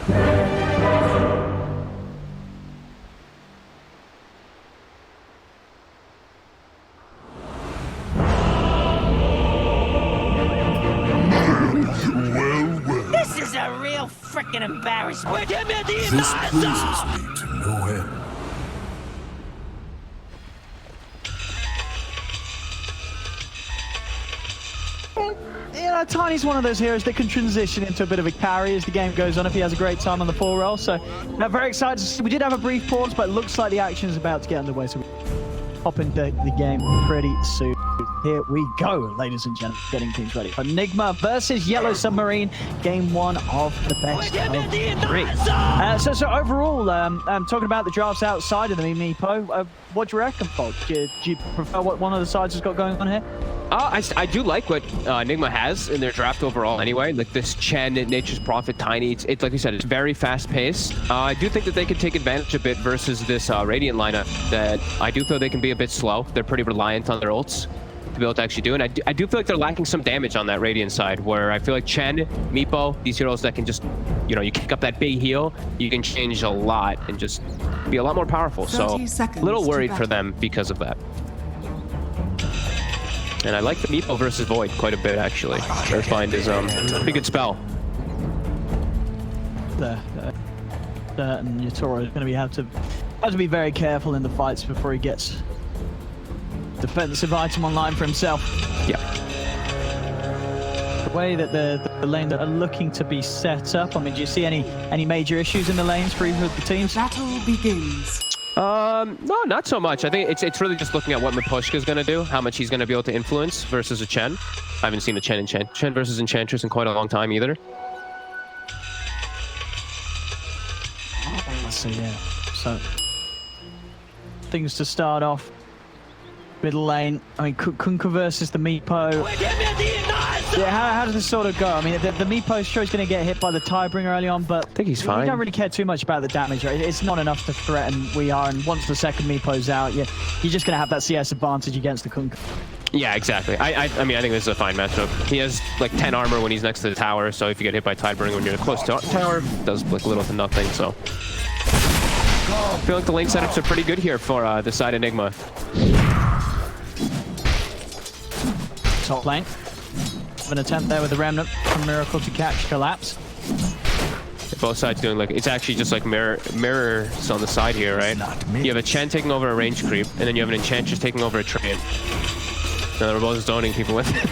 This is a real freaking embarrassment. This pleases me to no end. You know, Tiny's one of those heroes that can transition into a bit of a carry as the game goes on if he has a great time on the full roll. So, very excited to see. We did have a brief pause, but it looks like the action is about to get underway. So, we hop into the game pretty soon. Here we go, ladies and gentlemen, getting teams ready for Nigma versus Yellow Submarine, game one of the best of three. So overall, talking about the drafts outside of the Meepo, what do you reckon, Bob? Do you prefer what one of the sides has got going on here? I do like what Nigma has in their draft overall anyway. Like this Chen, Nature's Prophet, Tiny, it's like you said, it's very fast paced. I do think that they could take advantage a bit versus this Radiant lineup that I do feel they can be a bit slow. They're pretty reliant on their ults to be able to actually do. And I do feel like they're lacking some damage on that Radiant side, where I feel like Chen, Meepo, these heroes that can just, you know, you kick up that big heal, you can change a lot and just be a lot more powerful. So a little worried for them because of that. And I like the Meepo versus Void quite a bit, actually. Earthbind is a pretty good spell. And Yatoro is going to have to be very careful in the fights before he gets defensive item online for himself. Yeah. The way that the lane that are looking to be set up, I mean, do you see any major issues in the lanes for either of the teams? Battle begins. No, not so much. I think it's really just looking at what Miposhka's going to do, how much he's going to be able to influence versus a Chen. I haven't seen a Chen versus Enchantress in quite a long time either. So yeah, so things to start off. Middle lane, I mean, Kunkka versus the Meepo. Yeah, how does this sort of go? I mean, the Meepo's sure he's going to get hit by the Tidebringer early on, but I think he's fine. We don't really care too much about the damage, right? It's not enough to threaten We Are, and once the second Meepo's out, you're just going to have that CS advantage against the Kunkka. Yeah, exactly. I mean, I think this is a fine matchup. He has like 10 armor when he's next to the tower, so if you get hit by Tidebringer when you're close to the tower, it does like little to nothing, so. I feel like the lane setups are pretty good here for the side of Nigma. Top lane. An attempt there with the Remnant from Miracle to catch Collapse. Both sides doing like, it's actually just like mirrors on the side here, right? You have a Chen taking over a range creep, and then you have an Enchantress taking over a Treant. And they're both zoning people with it.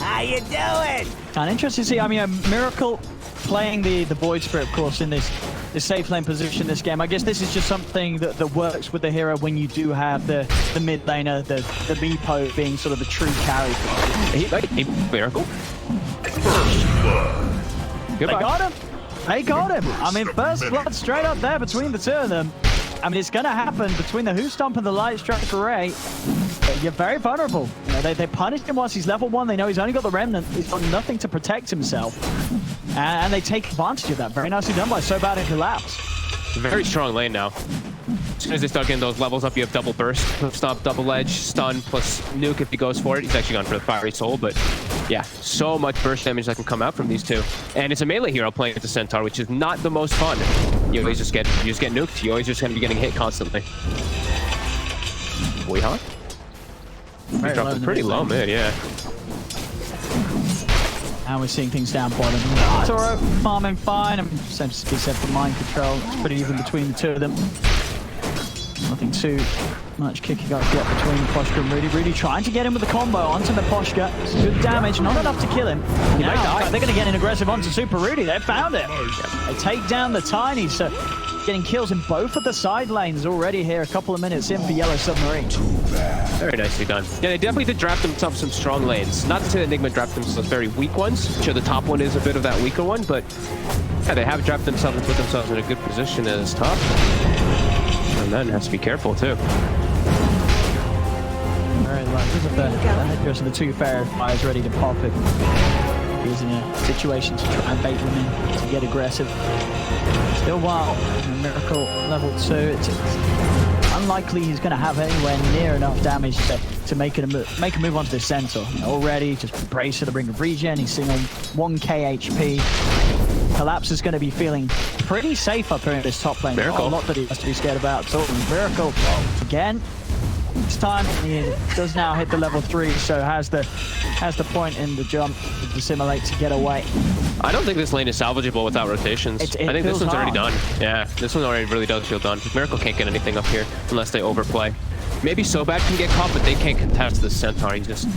How you doing? And interesting to see, I mean, Miracle playing the Void Spirit, of course, in this safe lane position this game. I guess this is just something that works with the hero when you do have the mid laner, the Meepo being sort of the true carry. Hey, Miracle. They got him. They got him. I mean, first blood straight up there between the two of them. I mean, it's going to happen between the Who Stomp and the Light Strike Array. You're very vulnerable. You know, they punish him once he's level 1. They know he's only got the Remnant. He's got nothing to protect himself. And they take advantage of that. Very nicely done by So Bad and Collapse. Very strong lane now. As soon as they start getting those levels up, you have double burst, stomp, double edge, stun, plus nuke if he goes for it. He's actually gone for the Fiery Soul, but yeah, so much burst damage that can come out from these two. And it's a melee hero playing with the Centaur, which is not the most fun. You always just get nuked. You always just gonna be getting hit constantly. We huh? He dropped him pretty low mid, yeah. And we're seeing things down bottom. Toro farming fine. I mean, same to be said for mind control. It's pretty even between the two of them. Nothing too much kicking up yet between Poshka and Rudy. Rudy trying to get him with the combo onto the Poshka. Good damage, not enough to kill him. He might die. They're going to get an aggressive onto Super Rudy. They found it. They take down the Tiny. So getting kills in both of the side lanes already here. A couple of minutes in for Yellow Submarine. Very nicely done. Yeah, they definitely did draft themselves some strong lanes. Not to say that Nigma drafted themselves very weak ones. I'm sure the top one is a bit of that weaker one, but yeah, they have drafted themselves and put themselves in a good position as top. And then has to be careful too. Very low. Because of the headdress of the two Fair Fires ready to pop it. He's in a situation to try and bait them in to get aggressive. Still wild. Miracle level 2. It's unlikely he's going to have anywhere near enough damage to make a move onto the Centaur. Already just brace for the Ring of Regen. He's sitting on 1k HP. Collapse is going to be feeling pretty safe up here in this top lane. Miracle. Not a lot that he has to be scared about. So Miracle again. This time he does now hit the level 3, so has the point in the jump to dissimulate to get away. I don't think this lane is salvageable without rotations. I think this one's already done. Yeah, this one already really does feel done. Miracle can't get anything up here unless they overplay. Maybe Sobat can get caught, but they can't contest the Centaur. He's just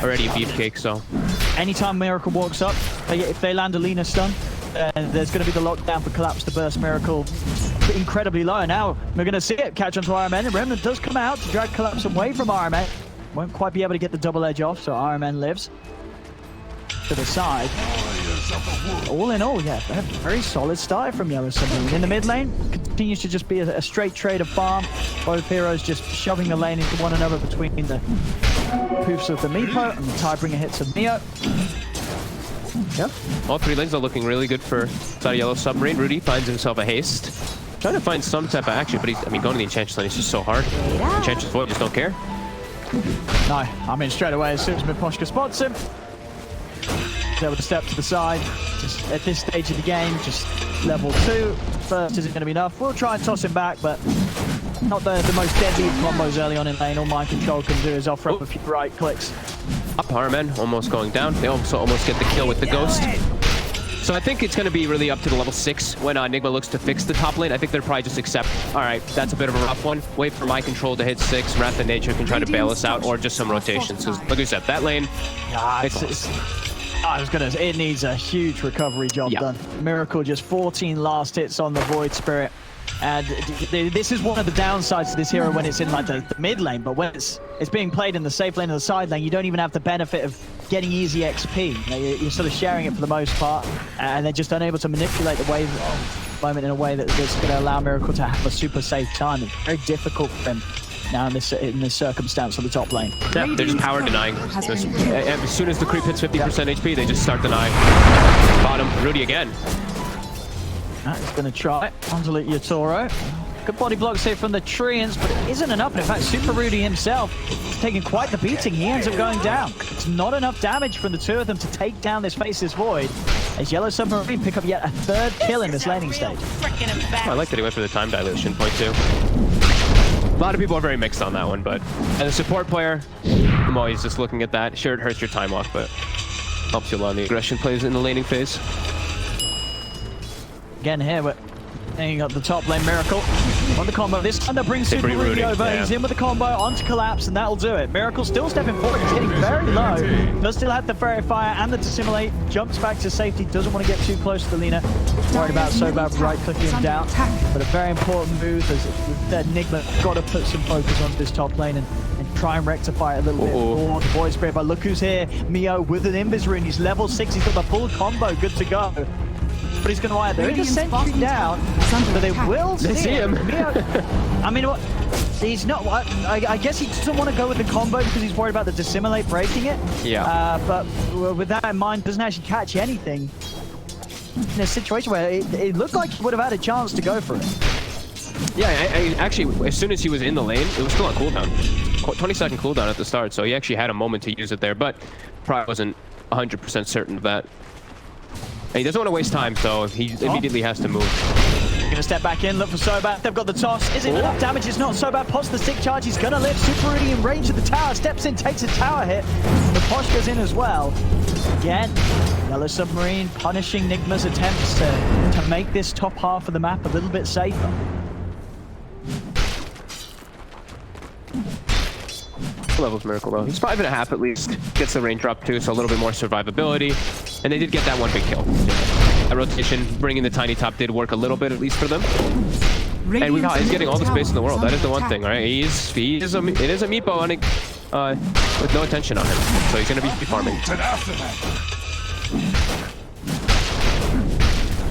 already a beefcake, so. Anytime Miracle walks up, if they land a Lina stun, there's going to be the lockdown for Collapse to burst Miracle incredibly low. Now we're going to see it catch onto RMN, and Remnant does come out to drag Collapse away from RMN. Won't quite be able to get the double edge off, so RMN lives to the side. All in all, yeah, they have a very solid start from YeS. In the mid lane, continues to just be a straight trade of farm. Both heroes just shoving the lane into one another between the poofs of the Meepo and the Tidebringer hits of Mio. Yep. All three lanes are looking really good for side of Yellow Submarine. Rudy finds himself a haste. Trying to find some type of action, but I mean, going to the Enchantress lane is just so hard. Enchantress Void just don't care. No, I mean, straight away, as soon as Miposhka spots him, he's able to step to the side. Just at this stage of the game, just level 2. First isn't going to be enough. We'll try and toss him back, but not the most deadly combos early on in lane. All Mind Control can do is offer up a few right clicks. Up RMN, almost going down. They also almost get the kill with the Ghost. So I think it's going to be really up to the level 6 when Nigma looks to fix the top lane. I think they'll probably just accept, all right, that's a bit of a rough one. Wait for Mind Control to hit 6. Wrath of Nature can try to bail us out, or just some rotations. Because, like I said, that lane, it needs a huge recovery job done. Miracle just 14 last hits on the Void Spirit. And this is one of the downsides to this hero when it's in like the mid lane, but when it's being played in the safe lane and the side lane, you don't even have the benefit of getting easy XP. You're sort of sharing it for the most part, and they're just unable to manipulate the wave moment in a way that's going to allow Miracle to have a super safe time. It's very difficult for them now in this circumstance on the top lane. yeah, they're just power denying. As soon as the creep hits 50% HP, they just start denying. Bottom, Rudy again. He's going to try onto Yatoro. Good body blocks here from the Treants, but it isn't enough. And in fact, Super Rudy himself is taking quite the beating. He ends up going down. It's not enough damage from the two of them to take down this Faceless Void, as Yellow Submarine pick up yet a 3rd kill in this laning stage. I like that he went for the time dilation point too. A lot of people are very mixed on that one, but as a support player, I'm always just looking at that. Sure, it hurts your time off, but helps you a lot in the aggression plays in the laning phase. Again here, we're hanging up the top lane. Miracle on the combo. This time that brings Super Rudy over. Yeah. He's in with the combo onto Collapse, and that'll do it. Miracle still stepping forward. He's getting very low. Does still have the Fairy Fire and the Dissimulate. Jumps back to safety. Doesn't want to get too close to the Lina. Worried about Sobat right-clicking him down. But a very important move as that Nigma got to put some focus onto this top lane and try and rectify it a little bit more. The Void Spirit, but look who's here. Mio with an Invis Rune. He's level 6. He's got the full combo. Good to go. But he's going to wire. There is a sentry down, but they will see him. I mean, what? He's not. I guess he doesn't want to go with the combo because he's worried about the Dissimulate breaking it. Yeah. But with that in mind, doesn't actually catch anything in a situation where it looked like he would have had a chance to go for it. Yeah, I actually, as soon as he was in the lane, it was still on cooldown. 20-second cooldown at the start, so he actually had a moment to use it there, but probably wasn't 100% certain of that. And he doesn't want to waste time, so he immediately has to move. Gonna step back in, look for Sobat. They've got the toss. Is it enough damage? It's not. Sobat pops the stick charge. He's gonna live. Super Rudy in range of the tower. Steps in, takes a tower hit. The Posh goes in as well. Again, Yellow Submarine punishing Nigma's attempts to make this top half of the map a little bit safer. Levels Miracle though. He's 5.5 at least. Gets the range drop too, so a little bit more survivability. And they did get that one big kill. That rotation, bringing the tiny top did work a little bit, at least for them. And he's getting all the space in the world. That is the one thing, right? It is a Meepo with no attention on him. So he's going to be farming.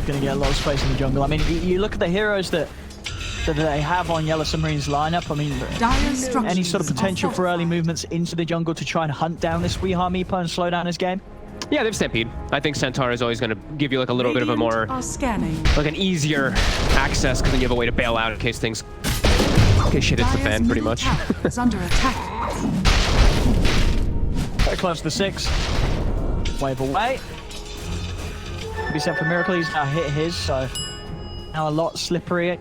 Gonna get a lot of space in the jungle. I mean, you look at the heroes that they have on Yellow Submarine's lineup. I mean, any sort of potential for early movements into the jungle to try and hunt down this Weeha Meepo and slow down his game? Yeah, they have Stampede. I think Centaur is always going to give you like a little bit of a more, like an easier access, because then you have a way to bail out in case shit hits the fan, pretty much. Is under attack. Very close to the 6. Wave away. Be set for Miracle. He's now hit his, so now a lot slippery.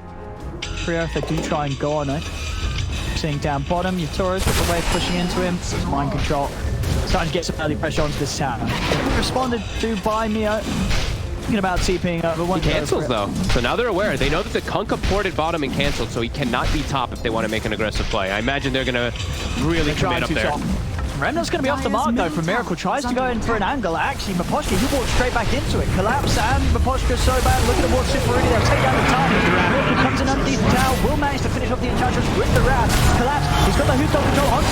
If they do try and go on it. Seeing down bottom, Yatoro's got the wave pushing into him. Mind control. Starting to get some early pressure onto this tower. Responded to by Mio. Thinking about TPing up, but one cancels though. So now they're aware. They know that the Kunkka ported bottom and canceled, so he cannot be top if they want to make an aggressive play. I imagine they're gonna really commit up there. Top. Remnant's going to be off the mark though from Miracle. Tries to go in for an angle. Actually, Miposhka, he walks straight back into it. Collapse and Miposhka so bad. Looking towards Superini. They'll take down the Tiny. Miracle comes in underneath the tower. Will manage to finish off the Enchantress with the Wrath. Collapse. He's got the Hoot control onto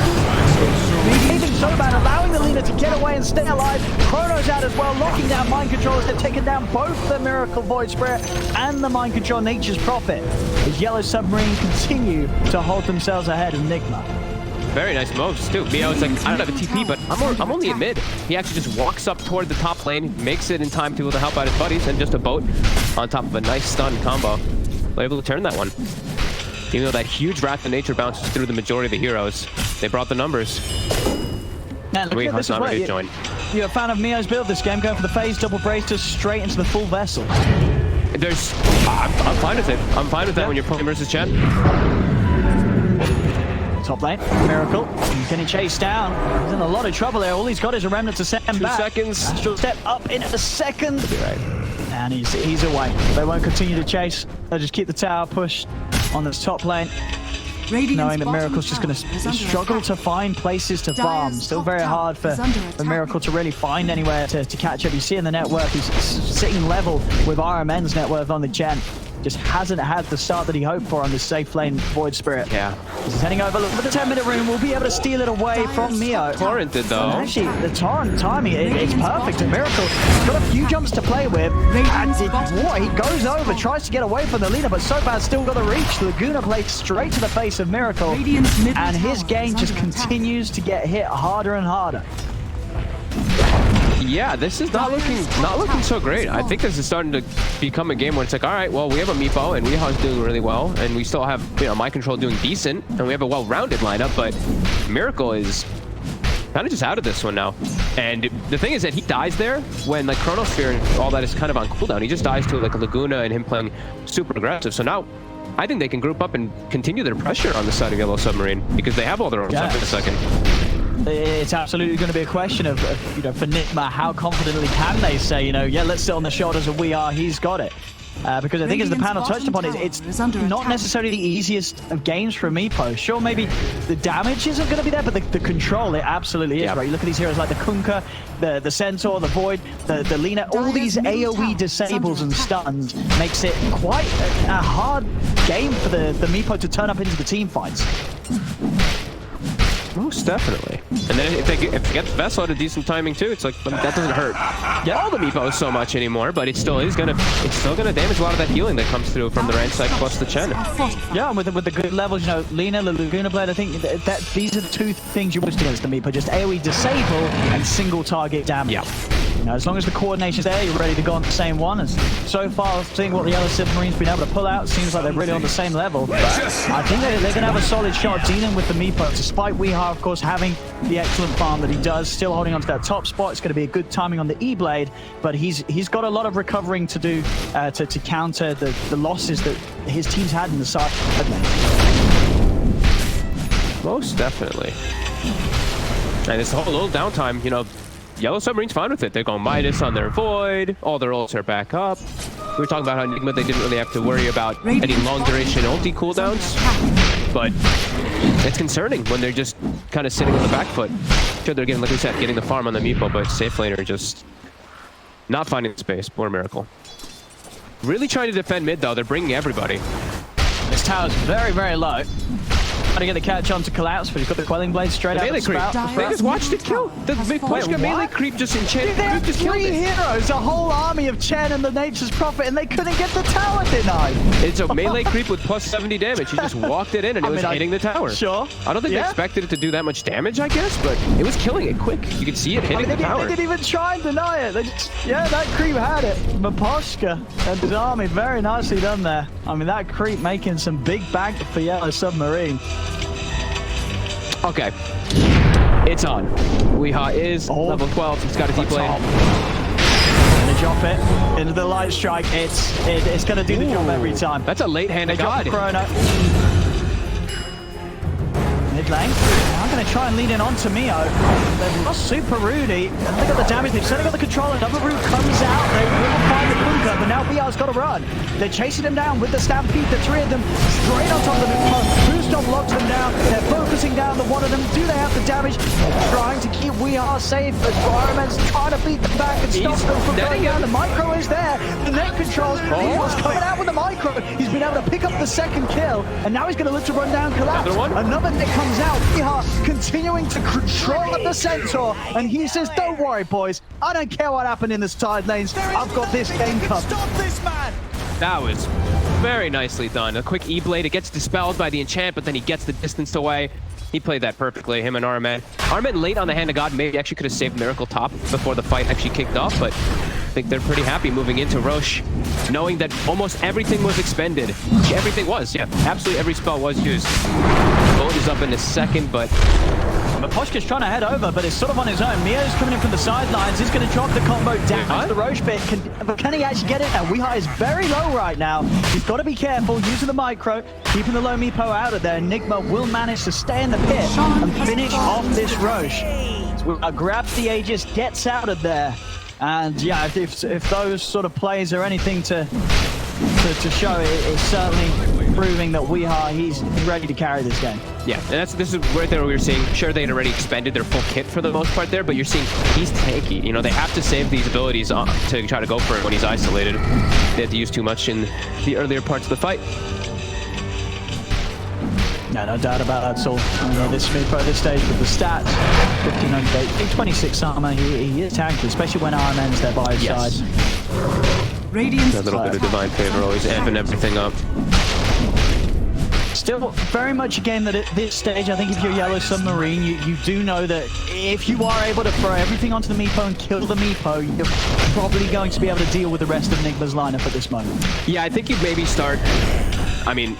leaving so bad, allowing the Lina to get away and stay alive. Chrono's out as well, locking down Mind Control as they've taken down both the Miracle Void Spirit and the Mind Control Nature's Prophet. As Yellow Submarine continue to hold themselves ahead of Nigma. Very nice moves too. Mio's like, I don't have a TP, but I'm only in mid. He actually just walks up toward the top lane, makes it in time to be able to help out his buddies, and just a boat on top of a nice stun combo. But able to turn that one. Even though that huge Wrath of Nature bounces through the majority of the heroes, they brought the numbers. Man, look at this as well. You're a fan of Mio's build this game, going for the phase, double bracers straight into the full vessel. I'm fine with it. I'm fine with that when you're playing versus Chen. Top lane, Miracle. Can he chase down? He's in a lot of trouble there. All he's got is a Remnant to send him back. 2 seconds. Astral step up in a second. Right. And he's away. They won't continue to chase. They'll just keep the tower pushed on this top lane. Knowing that Miracle's just going to struggle to find places to farm. Still very hard for Miracle to really find anywhere to catch up. You see in the net worth, he's sitting level with RMN's net worth on the Gen. Just hasn't had the start that he hoped for on this safe lane Void Spirit. Yeah. He's heading over. Look, for the 10-minute room, we'll be able to steal it away from Mio. Torrented though. And actually, the Torrent timing, it's perfect. And Miracle, he's got a few jumps to play with. And he goes over, tries to get away from the leader, but so bad still got the reach. Laguna plays straight to the face of Miracle. And his game just continues to get hit harder and harder. Yeah, this is not looking so great. I think this is starting to become a game where it's like, all right, well, we have a Meepo and Weeha's doing really well, and we still have, you know, Mind Control doing decent, and we have a well-rounded lineup, but Miracle is kind of just out of this one now. And the thing is that he dies there when like Chronosphere and all that is kind of on cooldown. He just dies to like a Laguna and him playing super aggressive. So now I think they can group up and continue their pressure on the side of Yellow Submarine because they have all their own stuff in a second. It's absolutely going to be a question of, you know, for Nigma, how confidently can they say, you know, yeah, let's sit on the shoulders of We Are, he's got it. Because I think as the panel touched upon, it's not necessarily the easiest of games for a Meepo. Sure, maybe the damage isn't going to be there, but the control, it absolutely is, right? You look at these heroes like the Kunkka, the Centaur, the Void, the Lina, all these AoE disables and stuns makes it quite a hard game for the Meepo to turn up into the team fights. Most definitely. And then if they get the Vessel at a decent timing too, it's like that doesn't hurt all the Meepos so much anymore, but it's still gonna damage a lot of that healing that comes through from the range side plus the Chen. Yeah, and with the good levels, you know, Lina, the Laguna Blade, I think that these are the two things you most against the Meepo, just AoE disable and single target damage. Yeah. You know, as long as the coordination's there, you're ready to go on the same one. And so far, seeing what the Yellow Submarine's been able to pull out, seems like they're really on the same level. But I think they're going to have a solid shot dealing with the Meepo, despite Weeha, of course, having the excellent farm that he does, still holding on to that top spot. It's going to be a good timing on the E-Blade, but he's got a lot of recovering to do to counter the losses that his team's had in the side. Most definitely. And this whole little downtime, you know, Yellow Submarine's fine with it. They're going Midas on their Void. All their ults are back up. We were talking about how Nigma, they didn't really have to worry about any long duration ulti cooldowns. But it's concerning when they're just kind of sitting on the back foot. Sure, they're getting, like we said, getting the farm on the Meepo, but safe laner just not finding space. Poor Miracle. Really trying to defend mid, though. They're bringing everybody. This tower's very, very low. Trying to get the catch on to Collapse, but he's got the Quelling Blade straight out of the spout. They just watched it kill. The Miposhka melee creep just enchanted. They have three heroes, a whole army of Chen and the Nature's Prophet, and they couldn't get the tower denied. It's a melee creep with plus 70 damage. He just walked it in and it was hitting the tower. Sure. I don't think they expected it to do that much damage, I guess, but it was killing it quick. You could see it hitting the tower. They didn't even try and deny it. They just, that creep had it. Miposhka and his army, very nicely done there. I mean, that creep making some big bank for Yellow Submarine. Okay, it's on. Weeha is level 12. He's got a deep blade. And drop it into the light strike. It's going to do the job every time. That's a late hand They of drop God. the chrono. Mid lane. I'm going to try and lead in onto Mio. They've lost Super Rudy. They got the damage. They've certainly got the control. Another route comes out. They will find the Kunka, but now BR's got to run. They're chasing him down with the Stampede. The three of them straight on top of the Nigma. Boostop locks them down. They're focusing down the one of them. Do they have the damage? They're trying to keep YeS safe as Fireman's trying to beat them back and stop them from going down. The micro is there. The net controls. He's coming out with the micro. He's been able to pick up the second kill, and now he's going to look to run down Collapse. Another net comes out. YeS continuing to control the Centaur, and he says, don't worry, boys. I don't care what happened in the side lanes. I've got this game covered. Stop this man! That was very nicely done. A quick E-Blade. It gets dispelled by the enchant, but then he gets the distance away. He played that perfectly, him and Armen. Armen late on the Hand of God maybe actually could have saved Miracle top before the fight actually kicked off, but I think they're pretty happy moving into Roche, knowing that almost everything was expended. Everything was, yeah. Absolutely every spell was used. Gold is up in a second, but Maposhka's trying to head over, but it's sort of on his own. Mio's coming in from the sidelines. He's going to drop the combo down to the Roche bit. Can he actually get it? Now, YeS is very low right now. He's got to be careful, using the micro, keeping the low Meepo out of there. Nigma will manage to stay in the pit and finish off this Roche. So grabs the Aegis, gets out of there. And yeah, if those sort of plays are anything to show, it's certainly proving that he's ready to carry this game. yeah, and this is right there where we were seeing, sure they had already expended their full kit for the most part there, but you're seeing he's tanky. You know, they have to save these abilities to try to go for it when he's isolated. They had to use too much in the earlier parts of the fight. No doubt about that. So this Meepo at this stage with the stats, 1500, 26 armor, he is tanky, especially when Armen's there by his side. Radiant's A little bit of divine favor, always amping everything up. Still very much a game that at this stage, I think if you're Yellow Submarine, you do know that if you are able to throw everything onto the Meepo and kill the Meepo, you're probably going to be able to deal with the rest of Nigma's lineup at this moment. Yeah, I think you'd maybe start, I mean,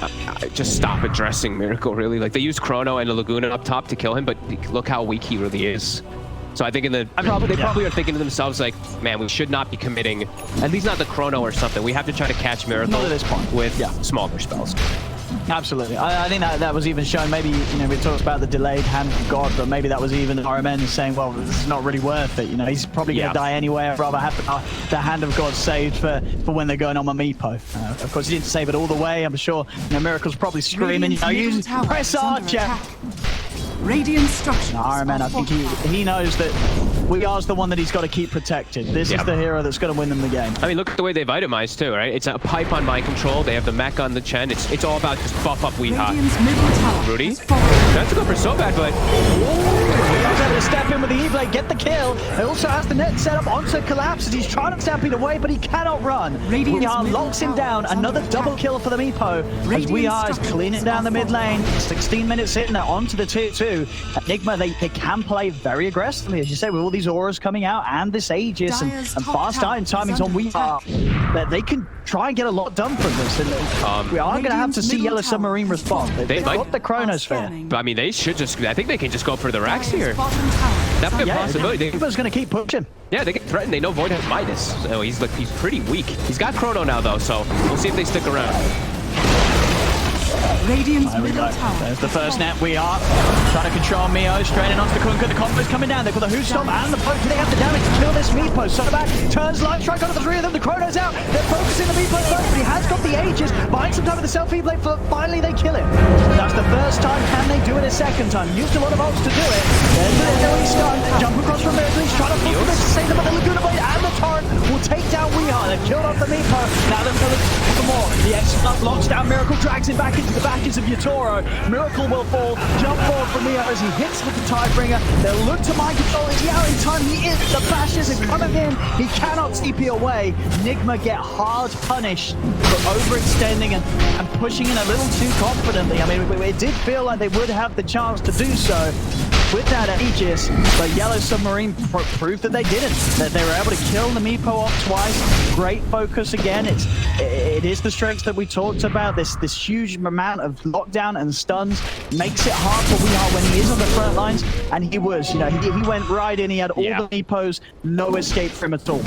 just stop addressing Miracle, really. Like, they used Chrono and the Laguna up top to kill him, but look how weak he really is. So I think they probably are thinking to themselves, like, man, we should not be committing, at least not the Chrono or something. We have to try to catch Miracle Not at this point. with smaller spells. Absolutely. I think that was even shown, maybe, we talked about the delayed Hand of God, but maybe that was even RMN saying, well, this is not really worth it. He's probably going to die anyway. I'd rather have the Hand of God saved for when they're going on my Meepo. Of course, he didn't save it all the way. I'm sure Miracle's probably screaming, press Archer. Radiant structure. RMN, I think he knows that YeS the one that he's got to keep protected. This is the hero that's going to win them the game. I mean, look at the way they've itemized too, right? It's a pipe on mind control. They have the mech on the Chen. It's all about just buff up Radiant's middle tower Rudy? has fallen. That's to go for so bad, but He's able to step in with the E-Blade, get the kill. He also has the net set up onto Collapse as he's trying to stampede away, but he cannot run. YeS locks him down. Another double kill for the Meepo as YeS is cleaning down the mid lane. 16 minutes in, they're onto the tier 2. Nigma, they can play very aggressively, as you say, with all these auras coming out and this Aegis and fast timings on YeS, that they can try and get a lot done from this. And we are going to have to see Yellow Submarine respond. They've got the Chronosphere. But I mean, they should just, I think they can just go for the racks here. That's a good possibility. Nigma's going to keep pushing. Yeah, they get threatened. They know Void has Midas. So he's pretty weak. He's got Chrono now, though, so we'll see if they stick around. Radiant's There we middle go. tower. There's the first net. We are trying to control Mio, straight in onto the Kunka. The combo's coming down. They've got the Hoostop and the poke. They have the damage to kill this Meepo. So back, turns light strike onto the three of them. The Chrono's out. They're focusing the Meepo first, but he has got the Aegis. Buying some time with the self-E-Blade, finally they kill him. That's the first time. Can they do it a second time? Used a lot of ults to do it. There's the stun. Jump across from Miracle. He's trying to focus this to save them, but the Laguna Blade and the Torrent will take down YeS. They've killed off the Meepo. Now they're going to look for more. The X-Up locks down Miracle, drags him back into the backers of Yatoro. Miracle will fall. Jump forward from YeS as he hits with the Tidebringer. They'll look to mind control. Is he out in time? He is. The bashes are coming in. He cannot TP away. Nigma get hard punished for overextending and pushing in a little too confidently. I mean, it did feel like they would have the chance to do so with that Aegis, but Yellow Submarine proved that they didn't. That they were able to kill the Meepo off twice. Great focus again. It is the strengths that we talked about. This huge amount of lockdown and stuns makes it hard for YeS when he is on the front lines, and he was. He went right in. He had all the Meepos, no escape for him at all.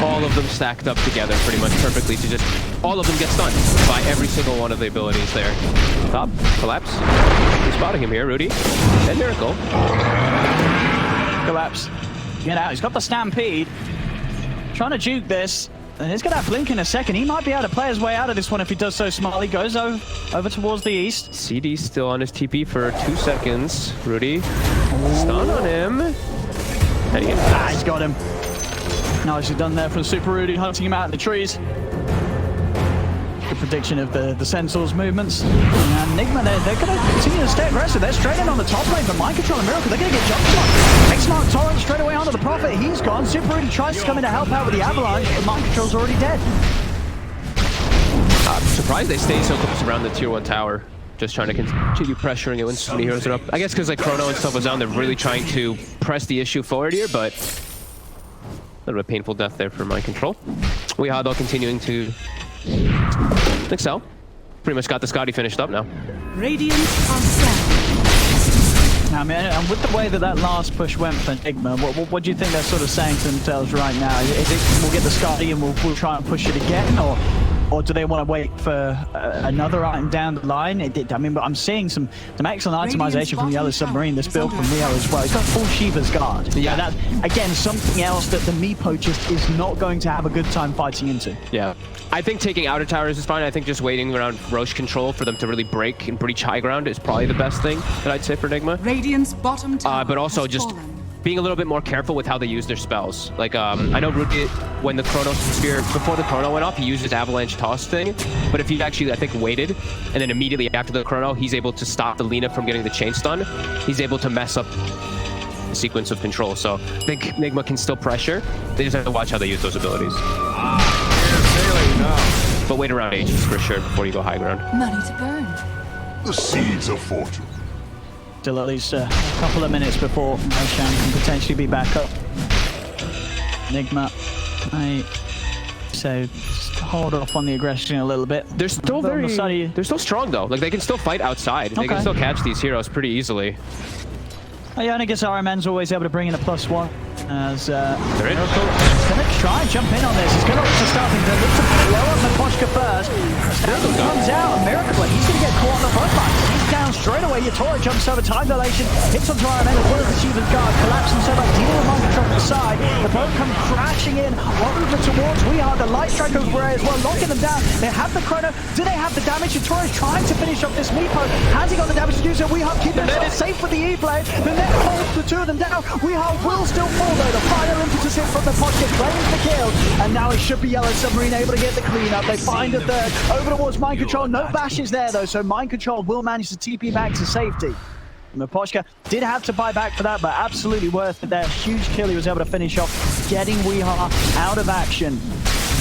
all of them stacked up together pretty much perfectly to just all of them get stunned by every single one of the abilities there. Top, collapse. We're spotting him here, Rudy. And Miracle. Collapse. Get out. He's got the Stampede. Trying to juke this. And he's going to have Blink in a second. He might be able to play his way out of this one if he does so smartly. Goes over towards the east. CD still on his TP for 2 seconds. Rudy. Stun on him. And he he's got him. Nicely done there from Super Rudy, hunting him out in the trees. Good prediction of the Centaur's movements. And Nigma, they're going to continue to stay aggressive. They're straight in on the top lane, but Mind Control and Miracle, they're going to get jumped on. X-Mark Torrent straight away onto the Prophet. He's gone. Super Rudy tries to come in to help out with the Avalanche, but Mind Control's already dead. I'm surprised they stay so close around the tier 1 tower. Just trying to continue pressuring it when so many heroes are up. I guess because like Chrono and stuff was down, they're really trying to press the issue forward here, but a little bit painful death there for Mind Control. YeS though continuing to excel. Pretty much got the Scotty finished up now. Radiant are set. Now, man, and with the way that last push went for Nigma, what do you think they're sort of saying to themselves right now? Is it we'll get the Scotty and we'll try and push it again, or do they want to wait for another item down the line? I mean, but I'm seeing some excellent itemization from Yellow Submarine, this build from Mio as well. He's got full Shiva's Guard. Yeah. That's, again, something else that the Meepo just is not going to have a good time fighting into. Yeah. I think taking outer towers is fine. I think just waiting around Roche control for them to really break and breach high ground is probably the best thing that I'd say for Nigma. Radiant's bottom tower But also just being a little bit more careful with how they use their spells. Like, I know Rudy, when the Chrono Sphere, before the Chrono went off, he used his Avalanche Toss thing. But if he actually, I think, waited, and then immediately after the Chrono, he's able to stop the Lina from getting the chain stun. He's able to mess up the sequence of control. So I think Nigma can still pressure. They just have to watch how they use those abilities. But wait around ages for sure before you go high ground. Money to burn. The seeds of fortune. Still at least a couple of minutes before Moshan can potentially be back up. Nigma, so just hold off on the aggression a little bit. They're still they're still strong though. Like they can still fight outside. They can still catch these heroes pretty easily. Yeah, and I guess RMN's always able to bring in a +1 as They're in. Miracle's going to try and jump in on this. He's going to look to start things. Look to blow up Naposhka first. Miracle comes out, and Miracle, he's going to get caught on the front line. He's down straight away. Yatoro jumps over, time dilation, hits onto RMN as well as the Shiva's Guard, collapses himself up, dealing with Mind Control from the side. The boat comes crashing in over towards YeS. The Light Strike goes Bray as well, locking them down. They have the Chrono. Do they have the damage? Yatoro's trying to finish off this Meepo. Has he got the damage to do so? YeS keeping himself safe with the E-Blade. The net holds the two of them down. YeS will still fall though. The final impetus in from the pocket claims the kill. And now it should be Yellow Submarine able to get the cleanup. They find a third over towards Mind Control. No bashes there though, so Mind Control will manage to TP back to safety. Naposhka did have to buy back for that, but absolutely worth it there. Huge kill he was able to finish off, getting YeS out of action.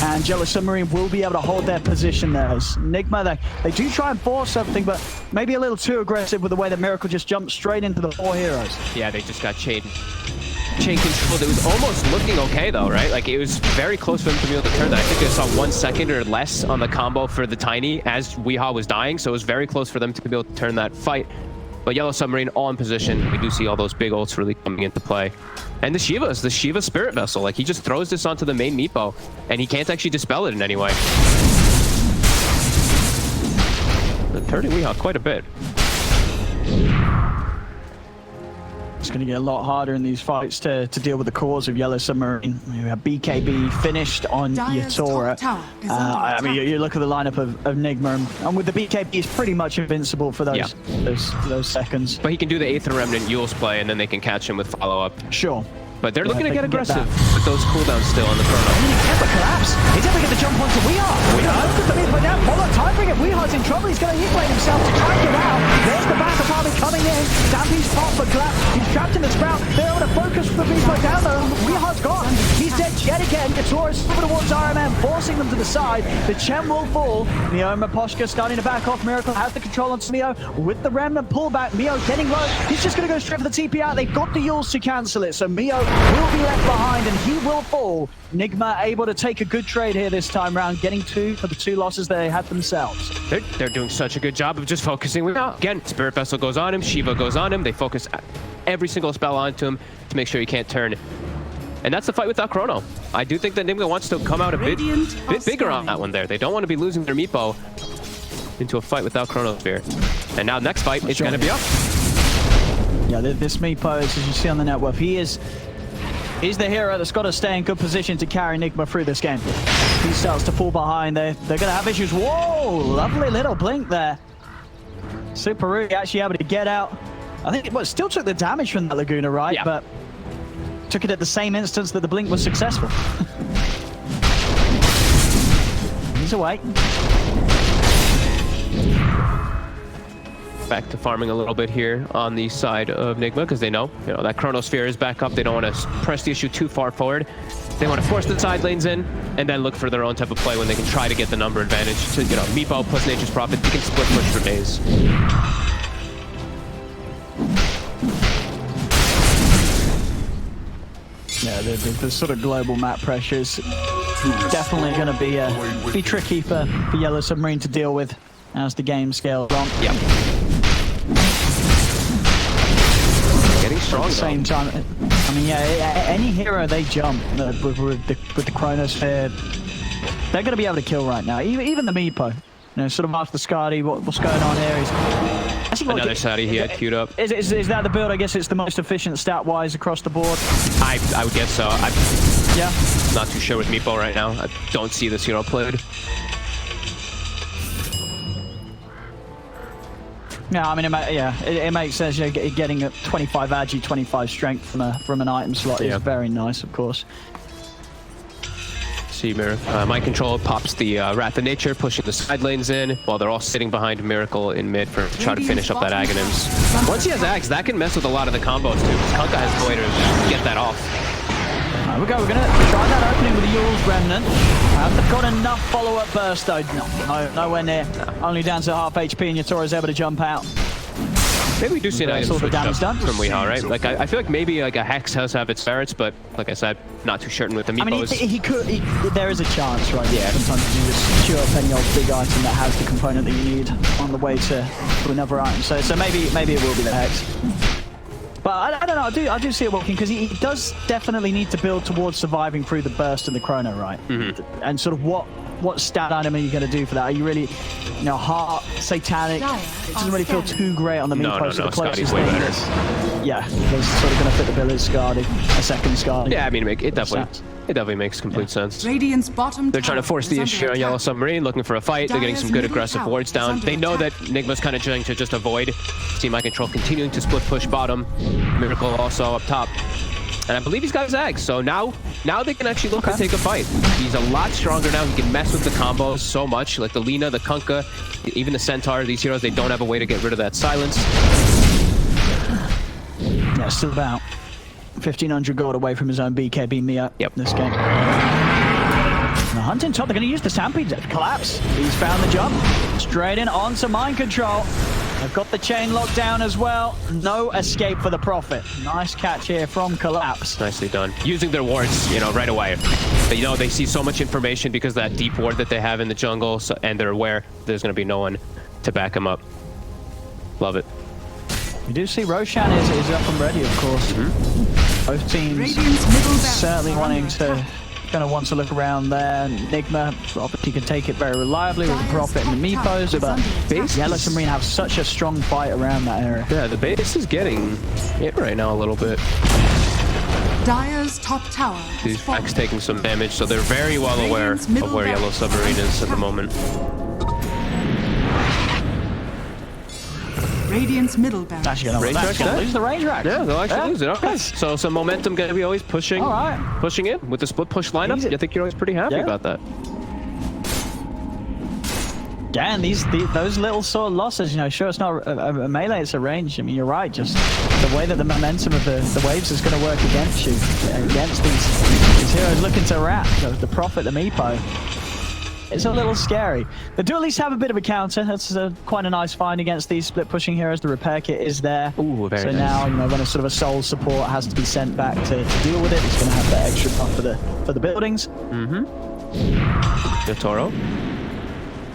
And Yellow Submarine will be able to hold their position there. As Nigma, they do try and force something, but maybe a little too aggressive with the way that Miracle just jumped straight into the 4 heroes. Yeah, they just got chain controlled. It was almost looking okay though, right? Like it was very close for them to be able to turn that. I think they saw 1 second or less on the combo for the Tiny as YeS was dying, so it was very close for them to be able to turn that fight. But Yellow Submarine all in position. We do see all those big ults really coming into play. And the Shiva Spirit Vessel. Like he just throws this onto the main Meepo and he can't actually dispel it in any way. They're turning YeS quite a bit. It's going to get a lot harder in these fights to deal with the cause of Yellow Submarine. We have BKB finished on Yatoro. I mean, you look at the lineup of Nigma, and with the BKB, he's pretty much invincible for those seconds. But he can do the Aether Remnant Yule's play, and then they can catch him with follow-up. Sure. But they're looking to get aggressive with those cooldowns still on the Chrono. He's able to collapse. He's able to get the jump onto YeS. Look at the mid down. Follow time bring it. YeS in trouble. He's going to E-blade himself to try and get out. There's the backup army coming in. Stampy's pop for collapse. He's trapped in the sprout. They're able to focus the Meepo down though. YeS gone. He's dead yet again. Yatoro's over towards RMN, forcing them to the side. The Chen will fall. Mio and Naposhka starting to back off. Miracle has the control on Mio with the remnant pullback. Mio getting low. He's just going to go straight for the TP out. They've got the Yules to cancel it. So Mio will be left behind and he will fall. Nigma able to take a good trade here this time round, getting 2 for the 2 losses they had themselves. They're doing such a good job of just focusing. Again, Spirit Vessel goes on him, Shiva goes on him. They focus every single spell onto him to make sure he can't turn. And that's the fight without Chrono. I do think that Nigma wants to come out a bit bigger on that one there. They don't want to be losing their Meepo into a fight without Chronosphere. And now next fight, it's going to be up. Yeah, this Meepo, as you see on the network, he's the hero that's got to stay in good position to carry Nigma through this game. He starts to fall behind, they're going to have issues. Whoa, lovely little blink there. Super Rui actually able to get out. I think it still took the damage from that Laguna, right? Yeah. But took it at the same instance that the blink was successful. He's away. Back to farming a little bit here on the side of Nigma because they know, that Chronosphere is back up. They don't want to press the issue too far forward. They want to force the side lanes in and then look for their own type of play when they can try to get the number advantage. So, Meepo plus Nature's Prophet, they can split push for days. Yeah, the sort of global map pressure is definitely going to be tricky for Yellow Submarine to deal with as the game scales on. Yep. Getting strong At the same time, I mean, yeah, any hero they jump with the Chronosphere, they're going to be able to kill right now. Even the Meepo. Sort of after Skadi, what's going on here is... Another Saudi he had queued up. Is that the build? I guess it's the most efficient stat-wise across the board. I would guess so. Yeah. Not too sure with Meepo right now. I don't see this hero played. Yeah, I mean, it makes sense. Getting a 25 agi, 25 strength from an item slot is very nice, of course. See Mind Control pops the Wrath of Nature, pushing the side lanes in, while they're all sitting behind Miracle in mid for trying to finish up that Aghanims. Once he has Aghs, that can mess with a lot of the combos too. Kunkka has the way to get that off. Right, we're going to try that opening with the Yule's Remnant. They've got enough follow-up burst though. No, nowhere near. Only down to half HP and Yatoro's able to jump out. Maybe we do see an item switch up done from YeS, right? Like, I feel like maybe like a Hex has have its merits, but like I said, not too certain with the Meepos. I mean, there is a chance, right? Yeah. Sometimes you just chew up any old big item that has the component that you need on the way to another item. So maybe it will be the Hex. But I don't know, I do see it working, because he does definitely need to build towards surviving through the burst and the chrono, right? Mm-hmm. And sort of what stat item are you going to do for that? Are you really, heart, satanic? It doesn't really feel too great on the Meepo, so the closest thing is... Yeah, it's sort of going to fit the bill as Skadi, a second Skadi. Yeah, I mean, it definitely makes complete sense. Radiant's bottom They're trying to force the issue on Yellow Submarine, looking for a fight. They're getting some good aggressive wards down. They know that Nigma's kind of trying to just avoid. See Mind Control continuing to split push bottom. Miracle also up top. And I believe he's got his Aghs, so now they can actually look to take a fight. He's a lot stronger now. He can mess with the combos so much, like the Lina, the Kunkka, even the Centaur. These heroes, they don't have a way to get rid of that silence. Yeah, still about 1,500 gold away from his own BKB Mia this game. The hunting top, they're going to use the Stampede to collapse. He's found the jump. Straight in onto Mind Control. They've got the chain locked down as well. No escape for the Prophet. Nice catch here from Collapse. Nicely done. Using their wards, right away. They see so much information because of that deep ward that they have in the jungle, and they're aware there's going to be no one to back them up. Love it. You do see Roshan is up and ready, of course. Mm-hmm. Both teams certainly wanting to... Going to want to look around there. Nigma obviously can take it very reliably with the Prophet and the Meepos, but Yellow Submarine have such a strong fight around that area. Yeah, the base is getting hit right now a little bit. Dire's top tower. These packs taking some damage, so they're very well aware of where Yellow Submarine is at the moment. Radiant's middle barracks. Actually going to lose the range rack. Yeah, they'll actually lose it. Okay. So some momentum going to be always pushing in with the split push lineup. I think you're always pretty happy about that. Yeah, and those little sort of losses, sure, it's not a melee, it's a range. I mean, you're right, just the way that the momentum of the waves is going to work against you, against these heroes looking to wrap, the Prophet, the Meepo. It's a little scary. They do at least have a bit of a counter. That's quite a nice find against these split pushing heroes. The repair kit is there. Ooh, very so nice. Now, when a sort of a soul support has to be sent back to deal with it, it's going to have that extra buff for the buildings. Mm-hmm. Yatoro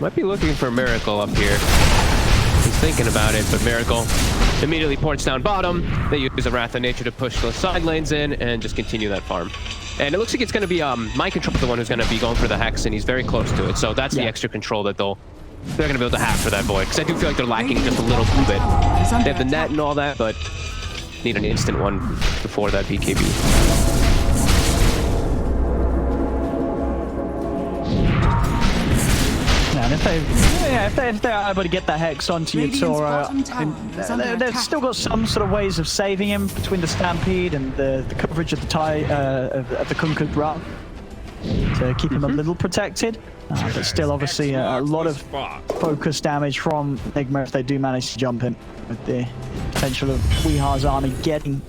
might be looking for Miracle up here. He's thinking about it, but Miracle immediately ports down bottom. They use a Wrath of Nature to push those side lanes in and just continue that farm. And it looks like it's going to be Mind Control, the one who's going to be going for the Hex, and he's very close to it. So that's the extra control that they're going to be able to have for that Void. Because I do feel like they're lacking just a little bit. They have the net and all that, but need an instant one before that BKB. And if they're able to get that Hex onto Yatoro, they've still got some sort of ways of saving him between the Stampede and the coverage of the Conquered Rock to keep him a little protected. But still, obviously, a lot of focus damage from Nigma if they do manage to jump him, with the potential of YeS army getting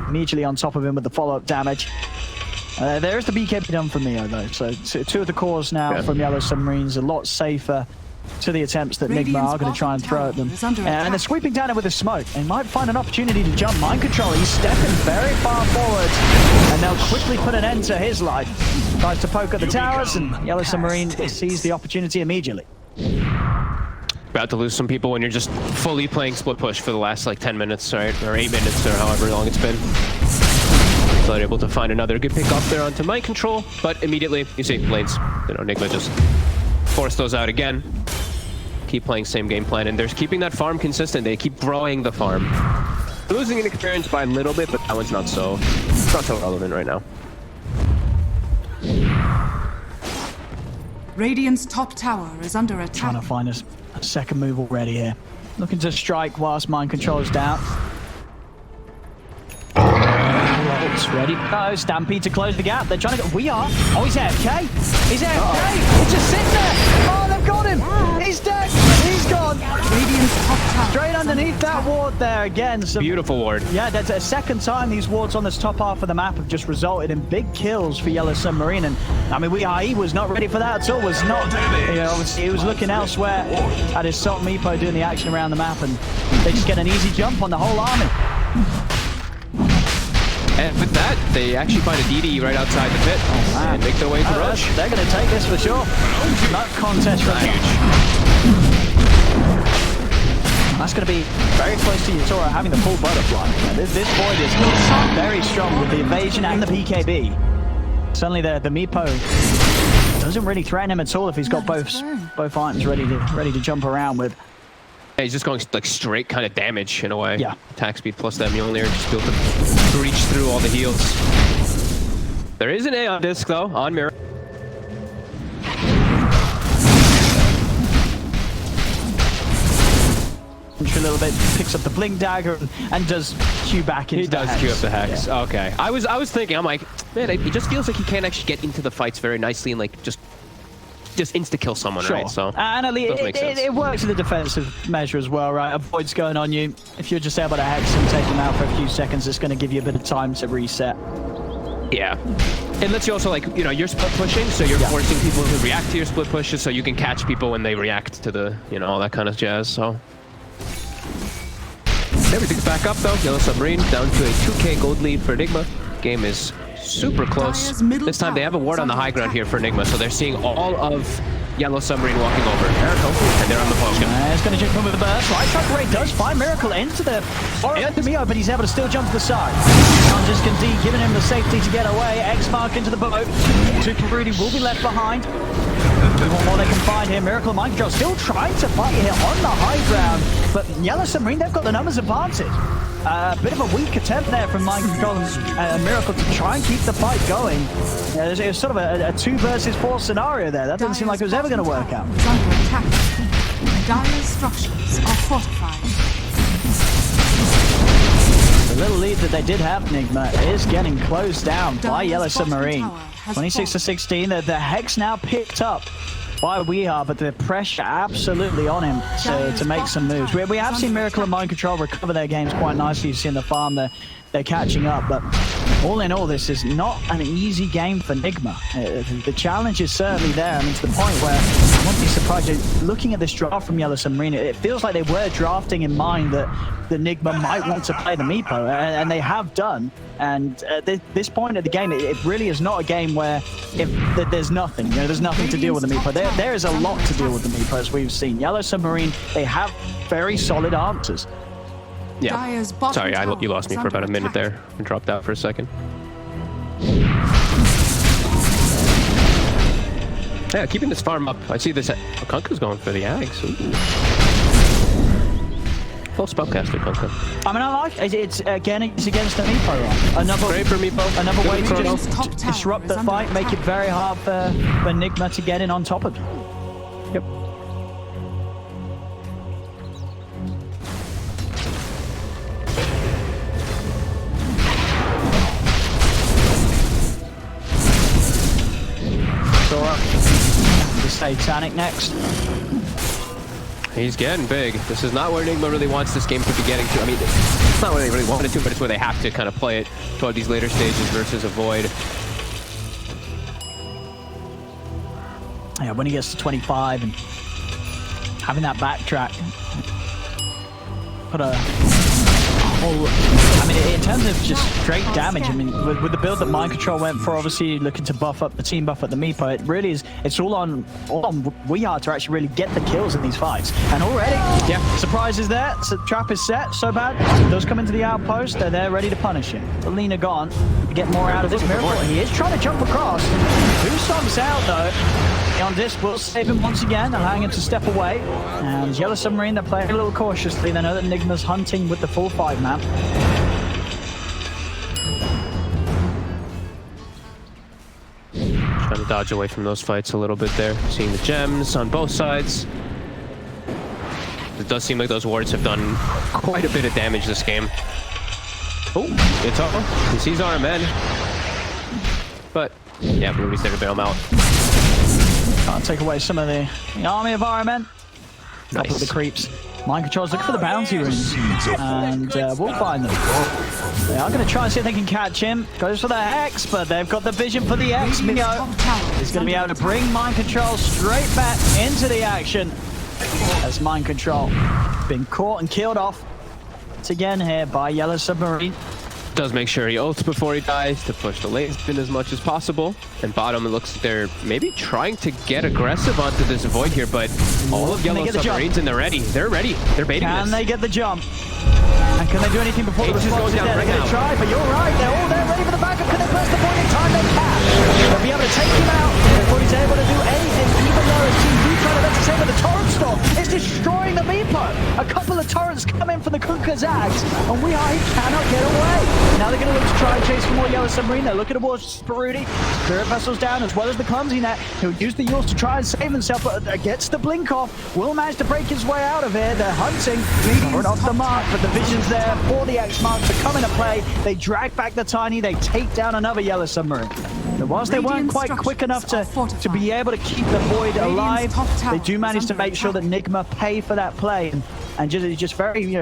immediately on top of him with the follow-up damage. There is the BKB done for Mio, though, so 2 of the cores now from Yellow Submarines, a lot safer to the attempts that Nigma are going to try and throw at them. And they're sweeping down it with a smoke, and might find an opportunity to jump. Mind Control, he's stepping very far forward, and they'll quickly put an end to his life. Tries to poke at the towers, and Yellow Submarine sees the opportunity immediately. About to lose some people when you're just fully playing split push for the last like 10 minutes, right? Or 8 minutes, or however long it's been. So they're able to find another good pick off there onto Mind Control, but immediately, you see, lanes. You know, Nigma just force those out again. Keep playing same game plan, and they're keeping that farm consistent. They keep growing the farm. Losing in experience by a little bit, but that one's not so relevant right now. Radiant's top tower is under attack. Trying to find a second move already here. Looking to strike whilst Mind Control is down. It's ready. Oh, Stampede to close the gap. They're trying to go. We are. Oh, he's AFK. He's AFK. He's just sitting there. Oh, they've got him. He's dead. He's gone. Radiant's top tower Straight underneath that ward there again. Some, beautiful ward. Yeah, that's a second time these wards on this top half of the map have just resulted in big kills for Yellow Submarine. And I mean, he was not ready for that at all. Was not. You know, obviously he was looking elsewhere at his Salt Meepo doing the action around the map, and they just get an easy jump on the whole army. And with that, they actually find a DD right outside the pit and make their way to rush. They're going to take this for sure. No contest from them. That's going to be very close to Yatoro having the full butterfly. Now, this Void is very strong with the evasion and the PKB. Suddenly the Meepo doesn't really threaten him at all if he's got both items ready to jump around with. Yeah, he's just going like straight kind of damage in a way. Yeah. Attack speed plus that Mjolnir, just be able to breach through all the heals. There is an A on disc though, on Mirror. A little bit, picks up the blink dagger and does queue back into the Hex. He does queue up the Hex. Yeah. Okay. I was thinking, I'm like, man, it just feels like he can't actually get into the fights very nicely and like just insta-kill someone, sure. Right? So, and it works as a defensive measure as well, right? A Void's going on you. If you're just able to Hex and take him out for a few seconds, it's going to give you a bit of time to reset. Yeah. It lets you also, like, you know, you're split pushing, so you're forcing people to react to your split pushes so you can catch people when they react to the, you know, all that kind of jazz, so. Everything's back up, though. Yellow Submarine down to a 2k gold lead for Nigma. Game is super close. This time they have a ward on the high ground here for Nigma, so they're seeing all of Yellow Submarine walking over. Miracle, and they're on the post. It's going to jump in with the burst. Right track rate does find Miracle into the Mio, but he's able to still jump to the side. Just Gandhi giving him the safety to get away. X-Mark into the boat. Super Rudy will be left behind. What they can find here, Miracle and Mind Control still trying to fight here on the high ground, but Yellow Submarine, they've got the numbers advantage. A bit of a weak attempt there from Mind Control and Miracle to try and keep the fight going. It was sort of a 2 versus 4 scenario there. That doesn't seem like it was ever going to work out. Is under attack. Dire's structures are fortified. The little lead that they did have, Nigma, is getting closed down by Yellow Submarine. 26-16, the Hex now picked up by YeS, but the pressure absolutely on him to make some moves. We have seen Miracle and Mind Control recover their games quite nicely. You see in the farm they're catching up, but all in all, this is not an easy game for Nigma. The challenge is certainly there. I mean, to the point where I wouldn't be surprised. Looking at this draft from Yellow Submarine, it feels like they were drafting in mind that the Nigma might want to play the Meepo, and they have done. And at this point of the game, it really is not a game where there's nothing. You know, there's nothing to deal with the Meepo. There is a lot to deal with the Meepo, as we've seen. Yellow Submarine, they have very solid answers. Yeah. Dire's bottom Sorry, tower you lost me is for about a under minute attack. there. I dropped out for a second. Yeah, keeping this farm up. I see this. Kunkka's going for the Ags. Ooh. Full spellcaster, Kunkka. I mean, I like it. It's again, it's against the Meepo, right? Another Great for Meepo. Another Good way to for just Top tower disrupt is the under fight, make it attack. very hard for Nigma to get in on top of you. Yep. The Satanic next. He's getting big. This is not where Nigma really wants this game to be getting to. I mean, it's not where they really wanted to, but it's where they have to kind of play it toward these later stages versus a Void. Yeah, when he gets to 25 and having that backtrack, put a whole. I mean, in terms of just straight damage, I mean, with the build that Mind Control went for, obviously looking to buff up the team, buff up the Meepo, it really is. It's all on YeS to actually really get the kills in these fights. And already, yeah, surprise is there. So trap is set. So bad. Does come into the outpost. They're there, ready to punish him. Alina gone. To get more out of this miracle. He is trying to jump across. 2 stomps out though. On disc will save him once again, allowing him to step away. And YeS Submarine, they're playing a little cautiously. They know that Nigma's hunting with the full 5-man. Trying to dodge away from those fights a little bit there. Seeing the gems on both sides. It does seem like those wards have done quite a bit of damage this game. Oh, Yatoro. He sees RMN. But, yeah, Bluey's there to bail him out. Can't take away some of the army of RMN. Couple Nice. of the creeps. Mind Control's looking for the bounty runes, and we'll find them. They are going to try and see if they can catch him. Goes for the Hex, but they've got the vision for the X. Radiant's Mio top tower is going to be able to bring Mind Control straight back into the action. As Mind Control been caught and killed off once again here by YeS Submarine. Does make sure he ults before he dies to push the lane spin as much as possible. And bottom, it looks like they're maybe trying to get aggressive onto this Void here, but all of Can they YeS get the jump? Submarines and they're ready. They're ready. They're baiting Can this. they get the jump? And can they do anything before the Aegis is response going is down there? right They're going to now. try, but you're right. They're all there ready for the backup. Can they press the point in time? They can. They'll be able to take him out before he's able to do anything, even though a TV trying to let us say with the torrent storm is destroying the Meepo. A couple of torrents come in from the Kunkka's Ags, and he cannot get away. Now they're going to look to try and chase for more YeS Submarine. They're looking towards Sparudi. Spirit Vessel's down, as well as the Clumsy Net. He'll use the Yules to try and save himself, but gets the blink off. Will manage to break his way out of here. They're hunting. Right off the mark, but the vision's there for the X mark to come into play. They drag back the Tiny. They take down another YeS Submarine. But whilst they weren't quite quick enough to be able to keep the Void alive, they do manage to make sure that Nigma pay for that play. And just very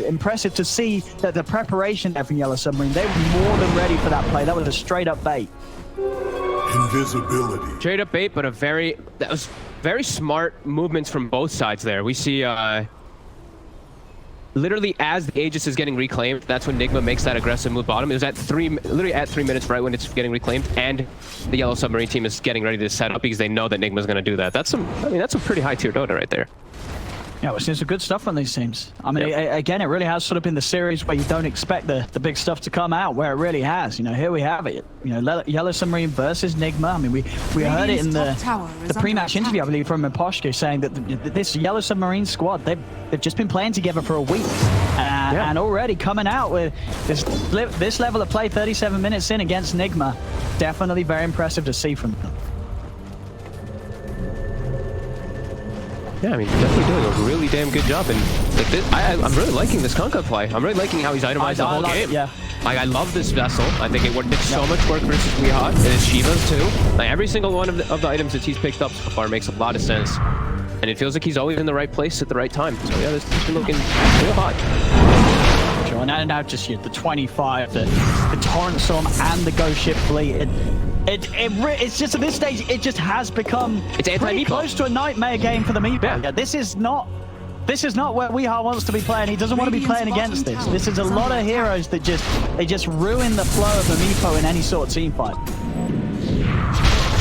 impressive to see that the preparation there from YeS Submarine. They were more than ready for that play. That was a straight up bait. Invisibility. Straight up bait, but that was very smart movements from both sides there. We see literally as the Aegis is getting reclaimed, that's when Nigma makes that aggressive move bottom. It was literally at 3 minutes right when it's getting reclaimed, and the YeS Submarine team is getting ready to set up because they know that Nigma's going to do that. That's some pretty high tier Dota right there. Yeah, we're seeing some good stuff on these teams. I mean, again, it really has sort of been the series where you don't expect the big stuff to come out, where it really has. Here we have it. YeS Submarine versus Nigma. I mean, we heard it in the pre-match interview, I believe, from Imposter, saying that this YeS Submarine squad, they've just been playing together for a week. And already coming out with this level of play, 37 minutes in against Nigma, definitely very impressive to see from them. Yeah, I mean, definitely doing a really damn good job. And I'm really liking this Kunkka play. I'm really liking how he's itemized the whole game. Yeah. Like, I love this vessel. I think it did so much work versus YeS. And it's Shiva's too. Like, every single one of the items that he's picked up so far makes a lot of sense. And it feels like he's always in the right place at the right time. So yeah, this has been looking real hot. Sure, and now just the 25, the Torrent Storm and the Ghost Ship fleet. It's just at this stage, it just has become pretty close to a nightmare game for the Meepo. Yeah, this is not where YeS wants to be playing. He doesn't want to be playing against this. This is a lot of heroes that just ruin the flow of the Meepo in any sort of team fight.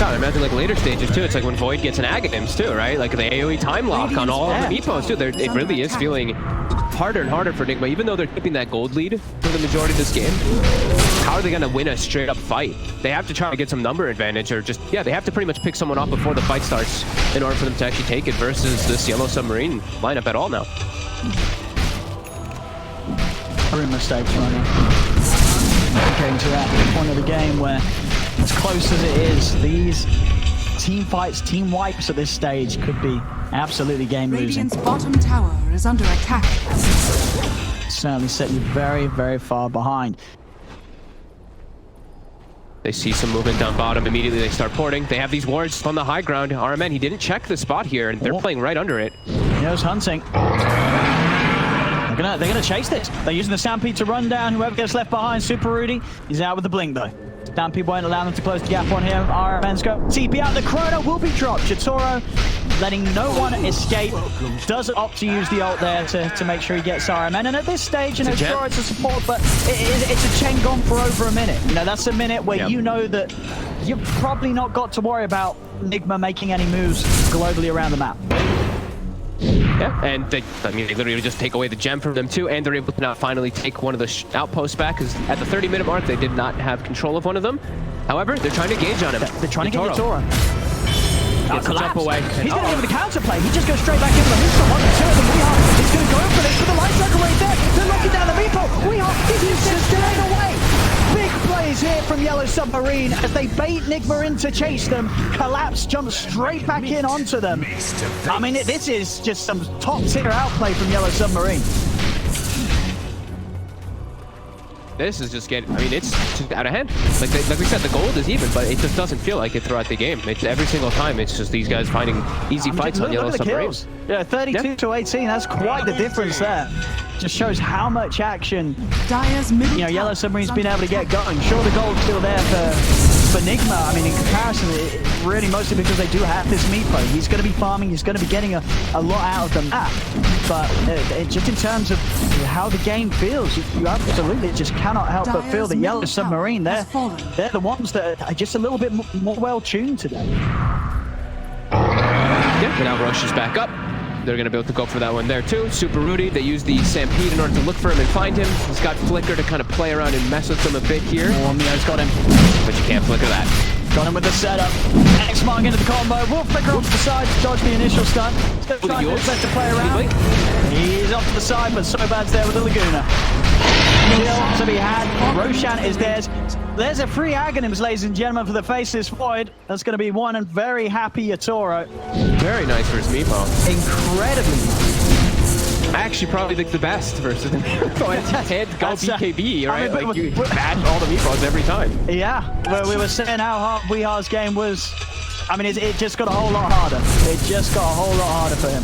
God, I imagine like later stages too. It's like when Void gets an Aghanim's too, right? Like the AoE time lock on all of the Meepos too. It really is feeling harder and harder for Nigma, even though they're keeping that gold lead for the majority of this game. How are they going to win a straight up fight? They have to try to get some number advantage, or just, yeah, they have to pretty much pick someone off before the fight starts in order for them to actually take it versus this Yellow Submarine lineup at all now. Three mistakes right now. Getting to that point of the game where, as close as it is, these team fights, team wipes at this stage could be absolutely game losing. Radiant's bottom tower is under attack. Certainly set you very, very far behind. They see some movement down bottom. Immediately they start porting. They have these wards on the high ground. RMN, he didn't check the spot here, and they're playing right under it. Here's hunting. They're gonna chase this. They're using the Stampede to run down whoever gets left behind. Super Rudy, he's out with the blink though. Stampede won't allow them to close the gap on him. RMN's go. TP out. The Chrono will be dropped. Yatoro letting no one escape. Does opt to use the ult there to make sure he gets RMN. And at this stage, you know, sure it's a support, but it's a chain gone for over a minute. You know, that's a minute where you know that you've probably not got to worry about Nigma making any moves globally around the map. Yeah, and they literally just take away the gem from them too, and they're able to now finally take one of the outposts back, because at the 30-minute mark, they did not have control of one of them. However, they're trying to gauge on him. They're trying to get Yatoro. Gets the jump away. He's going to give it a counterplay. He just goes straight back into the Meepo. One or two of them. Weehawk is going to go for this with the light cycle right there. They're locking down the Meepo. Weehawk is just straight away. Big plays here from Yellow Submarine as they bait Nigma in to chase them. Collapse jumps straight back in onto them. I mean, this is just some top-tier outplay from Yellow Submarine. This is just getting, I mean, it's just out of hand. Like we said, the gold is even, but it just doesn't feel like it throughout the game. It's every single time, it's just these guys finding easy fights on Yellow Submarines. Yeah, 32 to 18, that's quite the difference there. Just shows how much action, you know, Yellow Submarine's been able to get going. Sure, the gold's still there for Nigma. I mean, in comparison, really mostly because they do have this Meepo. He's going to be farming, he's going to be getting a lot out of the map. But just in terms of how the game feels, you absolutely just cannot help but feel that Yellow Submarine, they're the ones that are just a little bit more well-tuned today. Yeah, but now Rush is back up. They're going to be able to go for that one there too. Super Rudy, they use the Stampede in order to look for him and find him. He's got Flicker to kind of play around and mess with him a bit here. Oh, Mio's got him. But you can't flicker that. Got him with the setup. X-Mark into the combo. Will Flicker off to the side to dodge the initial stun. Still trying to to play around. He's off to the side, but Sobad's there with the Laguna. Kill to be had. Roshan is theirs. There's a free Aghanims, ladies and gentlemen, for the Faceless Void. That's going to be one and very happy Yatoro. Very nice for his Meepo. Incredibly nice. I actually probably think the best versus the Meepo. Head go BKB, right? I mean, like you match all the Meepos every time. Yeah, where we were saying how hard Weehar's game was. I mean, it just got a whole lot harder. It just got a whole lot harder for him.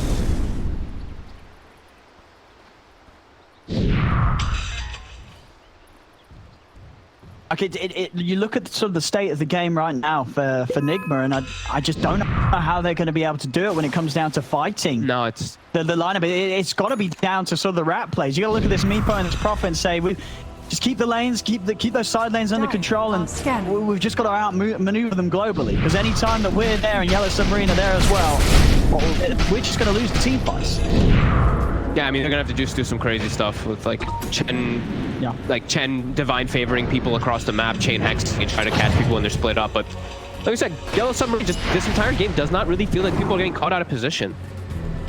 Okay, you look at sort of the state of the game right now for Nigma, and I just don't know how they're going to be able to do it when it comes down to fighting. No, it's the lineup. It's got to be down to sort of the rat plays. You got to look at this Meepo and this Prophet and say, we just keep the lanes, keep those side lanes under control, and we've just got to outmaneuver them globally. Because any time that we're there and Yellow Submarine are there as well, we're just going to lose the team fights. Yeah, I mean, they're gonna have to just do some crazy stuff with like Chen divine favoring people across the map, chain hexing and try to catch people when they're split up. But like I said, Yellow Submarine just this entire game does not really feel like people are getting caught out of position.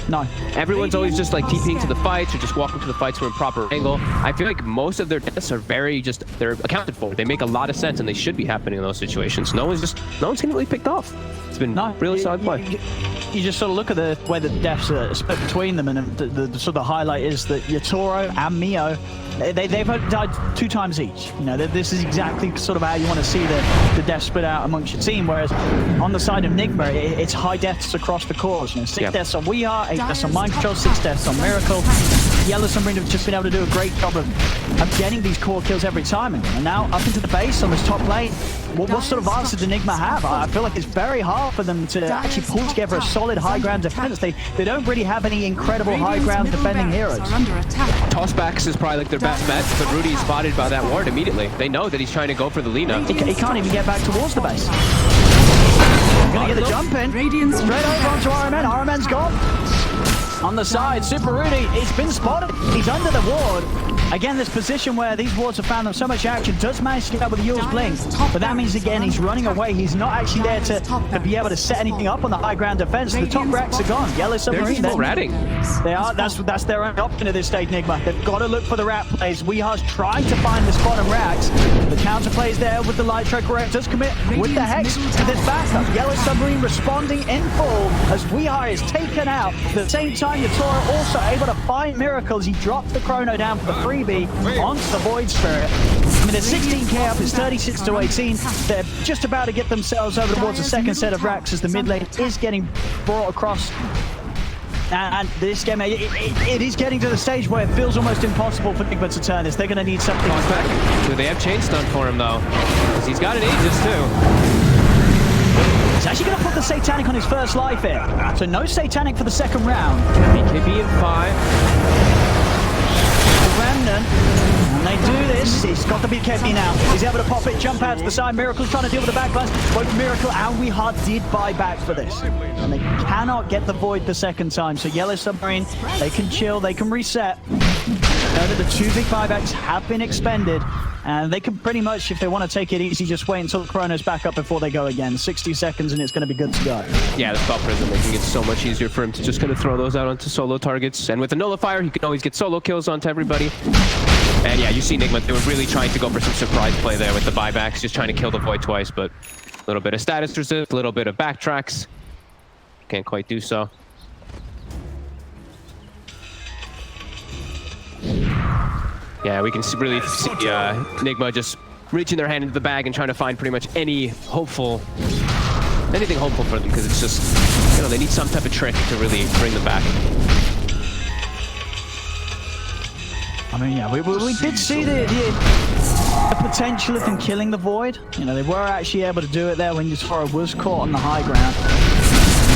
No. Everyone's always just like TPing to the fights or just walking to the fights from a proper angle. I feel like most of their deaths are they're accounted for. They make a lot of sense and they should be happening in those situations. No one's getting really picked off. It's been really solid play. You just sort of look at the way the deaths are split between them, and the sort of the highlight is that Yatoro and Mio, they've died 2 times each. You know, this is exactly sort of how you want to see the deaths split out amongst your team. Whereas on the side of Nigma, it's high deaths across the course. You know, 6 deaths on YeS, 8 deaths on Mind Control, 6 deaths on Miracle. Yellow Submarine have just been able to do a great job of getting these core kills every time. And now up into the base on this top lane, what sort of answer did Nigma have? I feel like it's very hard for them to actually pull together a solid high ground defense. They don't really have any incredible high ground defending heroes. Tossbacks is probably like their best bet, but Rudy's spotted by that ward immediately. They know that he's trying to go for the Lina. He can't even get back towards the base. Gonna get the jump in. Straight over onto RMN. RMN's gone. on the side. Super Rudy, he's been spotted. He's under the ward. Again, this position where these wards have found them so much action does manage to get up with the Yule's Blink. But that means, again, he's running away. He's not actually there to be able to set anything up on the high ground defense. The top racks are gone. Yellow Submarine, They're ratting. They are. That's their own option at this stage, Nigma. They've got to look for the rat plays. YeS trying to find the bottom racks. The counter plays there with the light track correct. Does commit with the Hex to this backup. Yellow Submarine responding in full as YeS is taken out. At the same time, Yatoro also able to find miracles. He drops the Chrono down for the freebie onto the Void Spirit. I mean, they're 16k up. It's 36 to 18. They're just about to get themselves over towards a second set of racks as the mid lane is getting brought across. And this game, it is getting to the stage where it feels almost impossible for Nigma to turn this. They're going to need something back. Do they have chain stun for him, though? Because he's got an Aegis, too. He's actually going to put the Satanic on his first life here. So no Satanic for the second round. BKB in 5. Remnant, and they do this. He's got the BKB now. He's able to pop it, jump out to the side. Miracle's trying to deal with the backlash. Both Miracle and YeS did buy back for this. And they cannot get the Void the second time. So Yellow Submarine, they can chill, they can reset. Know that the 2 big buybacks have been expended. And they can pretty much, if they want to take it easy, just wait until the Chrono's back up before they go again. 60 seconds and it's going to be good to go. Yeah, the Spell Prism making it so much easier for him to just kind of throw those out onto solo targets. And with the Nullifier, he can always get solo kills onto everybody. And yeah, you see Nigma, they were really trying to go for some surprise play there with the buybacks, just trying to kill the Void twice, but a little bit of status resist, a little bit of backtracks. Can't quite do so. Yeah, we can really see Nigma just reaching their hand into the bag and trying to find pretty much anything hopeful for them, because it's just, you know, they need some type of trick to really bring them back. I mean, yeah, we did see the potential of them killing the Void. You know, they were actually able to do it there when Yatoro was caught on the high ground.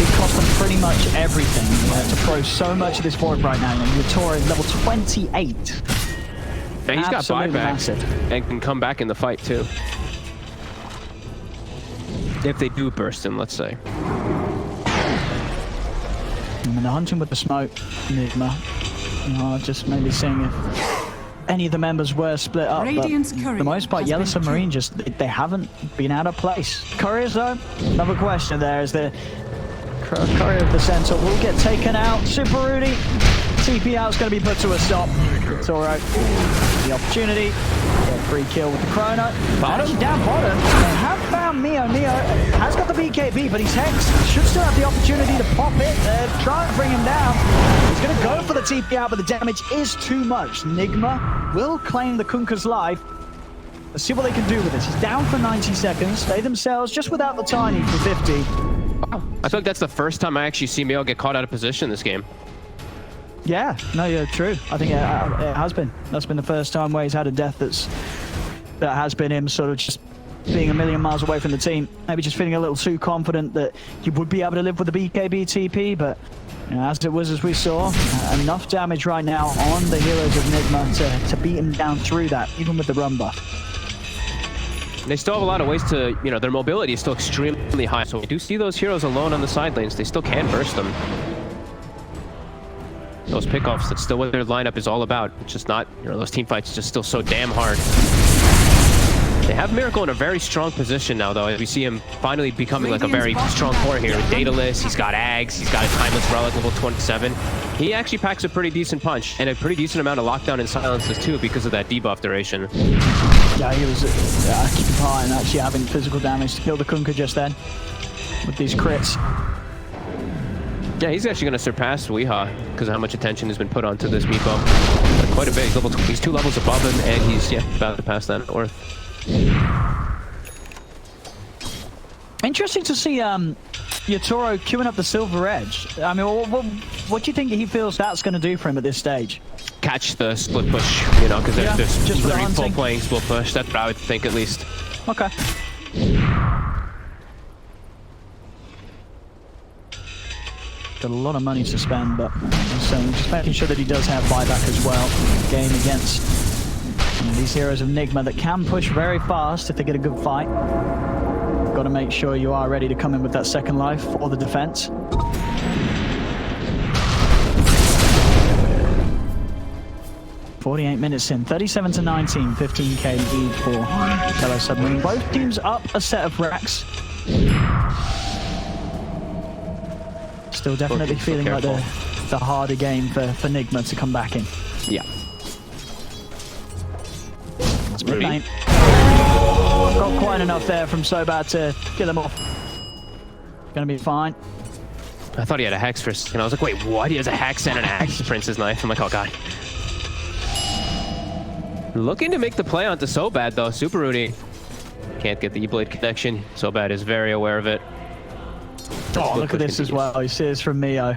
It cost them pretty much everything to throw so much of this Void right now. You know, Yatoro is level 28. And he's got Absolutely buyback massive. and can come back in the fight too. If they do burst him, let's say. I mean, they're hunting with the smoke, Nigma. You know, just maybe seeing if any of the members were split up. But for the most part, Yellow Submarine just, they haven't been out of place. Couriers though, another question there is the Courier of the Centaur will get taken out. Super Rudy, TP out's going to be put to a stop. It's alright. The opportunity. Free kill with the Chrono. Bottom? Down bottom. They have found Mio. Mio has got the BKB, but he's Hex. Should still have the opportunity to pop it. Try and bring him down. He's going to go for the TP out, but the damage is too much. Nigma will claim the Kunkka's life. Let's see what they can do with this. He's down for 90 seconds. They themselves just without the Tiny for 50. I feel like that's the first time I actually see Mio get caught out of position this game. Yeah, no, you're true. I think it has been. That's been the first time where he's had a death that has been him sort of just being a million miles away from the team. Maybe just feeling a little too confident that he would be able to live with the BKB TP, but you know, as we saw, enough damage right now on the heroes of Nigma to beat him down through that, even with the run buff. They still have a lot of ways to, you know, their mobility is still extremely high, so we do see those heroes alone on the side lanes. They still can burst them. Those pickoffs, that's still what their lineup is all about. It's just not, you know, those team fights are just still so damn hard. They have Miracle in a very strong position now, though, as we see him finally becoming like a very strong core here. Dataless, he's got Ags, he's got a Timeless Relic level 27. He actually packs a pretty decent punch, and a pretty decent amount of lockdown and silences, too, because of that debuff duration. Yeah, he was keeping part and actually having physical damage to kill the Kunkka just then with these crits. Yeah, he's actually going to surpass YeS because of how much attention has been put onto this Meepo. Quite a bit. He's 2 levels above him, and he's about to pass that north. Interesting to see Yatoro queuing up the Silver Edge. I mean, what do you think he feels that's going to do for him at this stage? Catch the split push, you know, because they're just literally full playing split push. That's what I would think, at least. Okay. Got a lot of money to spend, but so just making sure that he does have buyback as well. Game against these heroes of Nigma that can push very fast if they get a good fight. Got to make sure you are ready to come in with that second life for the defense. 48 minutes in, 37 to 19, 15k lead for Yellow Submarine. Both teams up a set of racks. Still definitely feeling like the harder game for Nigma to come back in. Yeah. It's mid lane. Got quite enough there from Sobat to kill him off. Gonna be fine. I thought he had a hex for a second. I was like, wait, what? He has a hex and an axe, Prince's knife. I'm like, oh god. Looking to make the play onto Sobat though. Super Rudy. Can't get the E-Blade connection. Sobat is very aware of it. Oh, look at this as well. He sees from Mio.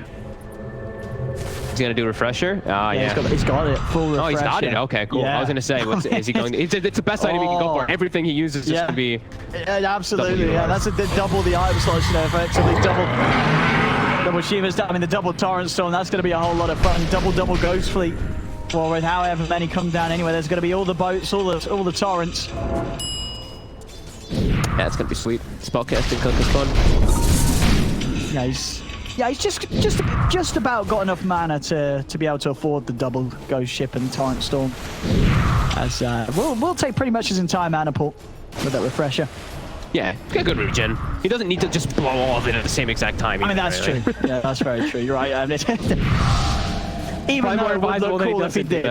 He's gonna do refresher. Ah, yeah. He's got it. Full refresher. Oh, he's got it. Okay, cool. Yeah. I was gonna say, is he going? It's the best item he can go for. Everything he uses is just gonna be. Yeah, absolutely. Yeah, that's double the item slots, you know, effectively double Shiva's down. I mean, the double Torrent Storm. That's gonna be a whole lot of fun. Double Ghost Fleet. Well, with however many come down anyway, there's gonna be all the boats, all the torrents. Yeah, it's gonna be sweet. Spellcasting cook is fun. Yeah, he's just about got enough mana to be able to afford the double Ghost Ship and Torrent Storm. As we'll take pretty much his entire mana pool with that refresher. Yeah, get good regen. He doesn't need to just blow all of it at the same exact time. I mean, that's true. Yeah, that's very true. You're right. I mean, even though it would look cool if he did.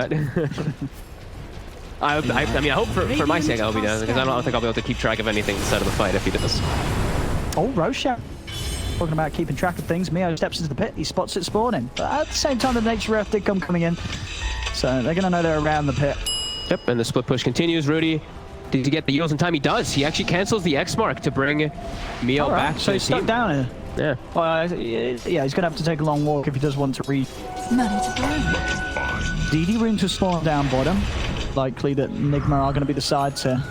I mean, I hope for my sake I'll be done, because I don't think I'll be able to keep track of anything inside of the fight if he does. Oh, Roshan. Talking about keeping track of things, Mio steps into the pit, he spots it spawning. But at the same time, the Nature Ref did come coming in. So they're going to know they're around the pit. Yep, and the split push continues. Rudy, did he get the heals in time? He does. He actually cancels the X mark to bring Mio back. So he's stuck down here. Yeah. Well, yeah, he's going to have to take a long walk if he does want to read. DD room to spawn down bottom. Likely that Nigma are going to be the side to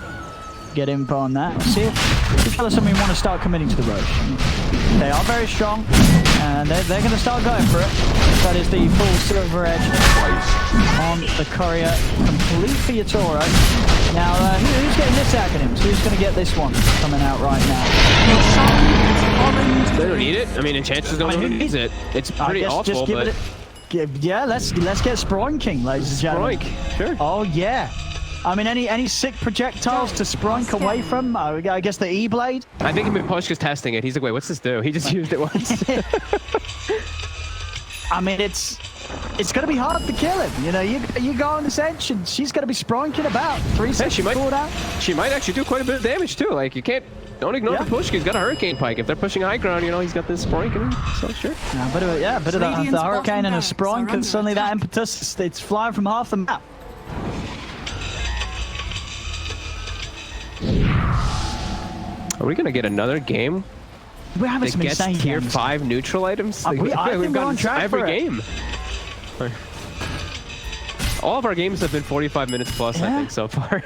get info on that. See if Yellow Submarine want to start committing to the Roche. They are very strong, and they're going to start going for it. That is the full Silver Edge on the Courier, complete for Yatoro. Now, who's getting this attack at him? So who's going to get this one coming out right now? They don't need it. I mean, Enchantress don't need it. It's pretty awful, just give but... Yeah, let's get Sproink King, ladies and gentlemen. Sproink, sure. Oh, yeah. I mean, any sick projectiles to Sproink away from? I guess the E-Blade? I think Miposhka's testing it. He's like, wait, what's this do? He just used it once. I mean, it's going to be hard to kill him. You know, you go on this edge, and she's going to be Sproinking about 3 seconds forward out. She might actually do quite a bit of damage, too. Like, you can't... Don't ignore Miposhka. He's got a Hurricane Pike. If they're pushing high ground, you know, he's got this Sproink. So, sure. Yeah, a bit of the Hurricane and a Sproink, and suddenly that impetus, it's flying from half the map. Are we going to get another game We're having some insane tier games. 5 neutral items? I think we've we're on gotten track every for it. game. All of our games have been 45 minutes plus, I think, so far,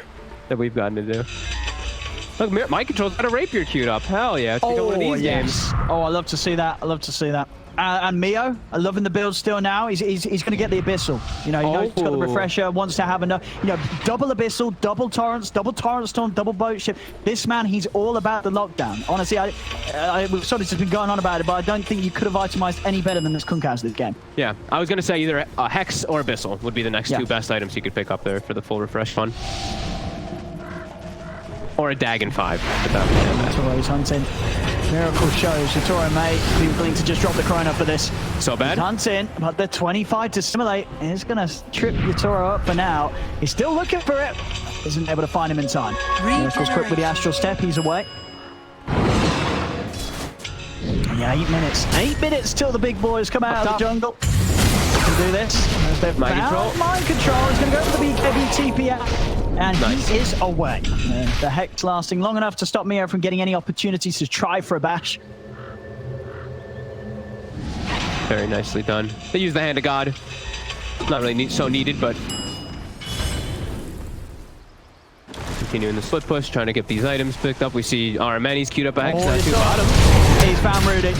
that we've gotten to do. Look, my control's got a rapier queued up. Hell yeah. Let's go one of these games. Oh, I love to see that. I love to see that. And Mio, I'm loving the build still now. He's going to get the Abyssal. You know, he knows he's got the refresher, wants to have enough. You know, double Abyssal, double Torrents, double Torrent Storm, double Boat Ship. This man, he's all about the lockdown. Honestly, we've sort of just been going on about it, but I don't think you could have itemized any better than this Kunkaz this game. Yeah, I was going to say either Hex or Abyssal would be the next two best items you could pick up there for the full refresh fun. Or a Dagon 5. That's what he's hunting. Miracle shows Yatoro may be willing to just drop the Chrono for this. So bad. He's hunting, but the 25 to simulate is going to trip Yatoro up for now. He's still looking for it. Isn't able to find him in time. Miracle's quick with the Astral Step. He's away. Yeah, 8 minutes. 8 minutes till the big boys come out of the jungle. Can do this. As they've Mind found Mind Control. He's going to go for the BKB TP out. And he is away. The Hex lasting long enough to stop Mio from getting any opportunities to try for a bash. Very nicely done. They use the Hand of God. Not really so needed, but... Continuing the split push, trying to get these items picked up. We see Armani's queued up a Hex down to bottom. He's found Rudy.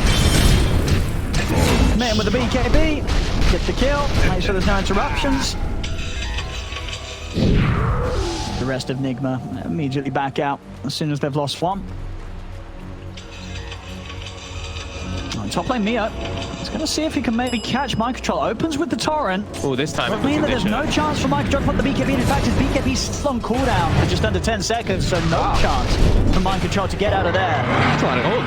Met him with the BKB. Get the kill. Make sure there's no interruptions. The rest of Nigma immediately back out as soon as they've lost one. Top lane Mio. He's going to see if he can maybe catch Mind Control. Opens with the Torrent. Oh, this time. But mean that there's no chance for Mind Control to put the BKB. In fact, his BKB is still on cooldown for just under 10 seconds, so no chance for Mind Control to get out of there. That's a lot of gold.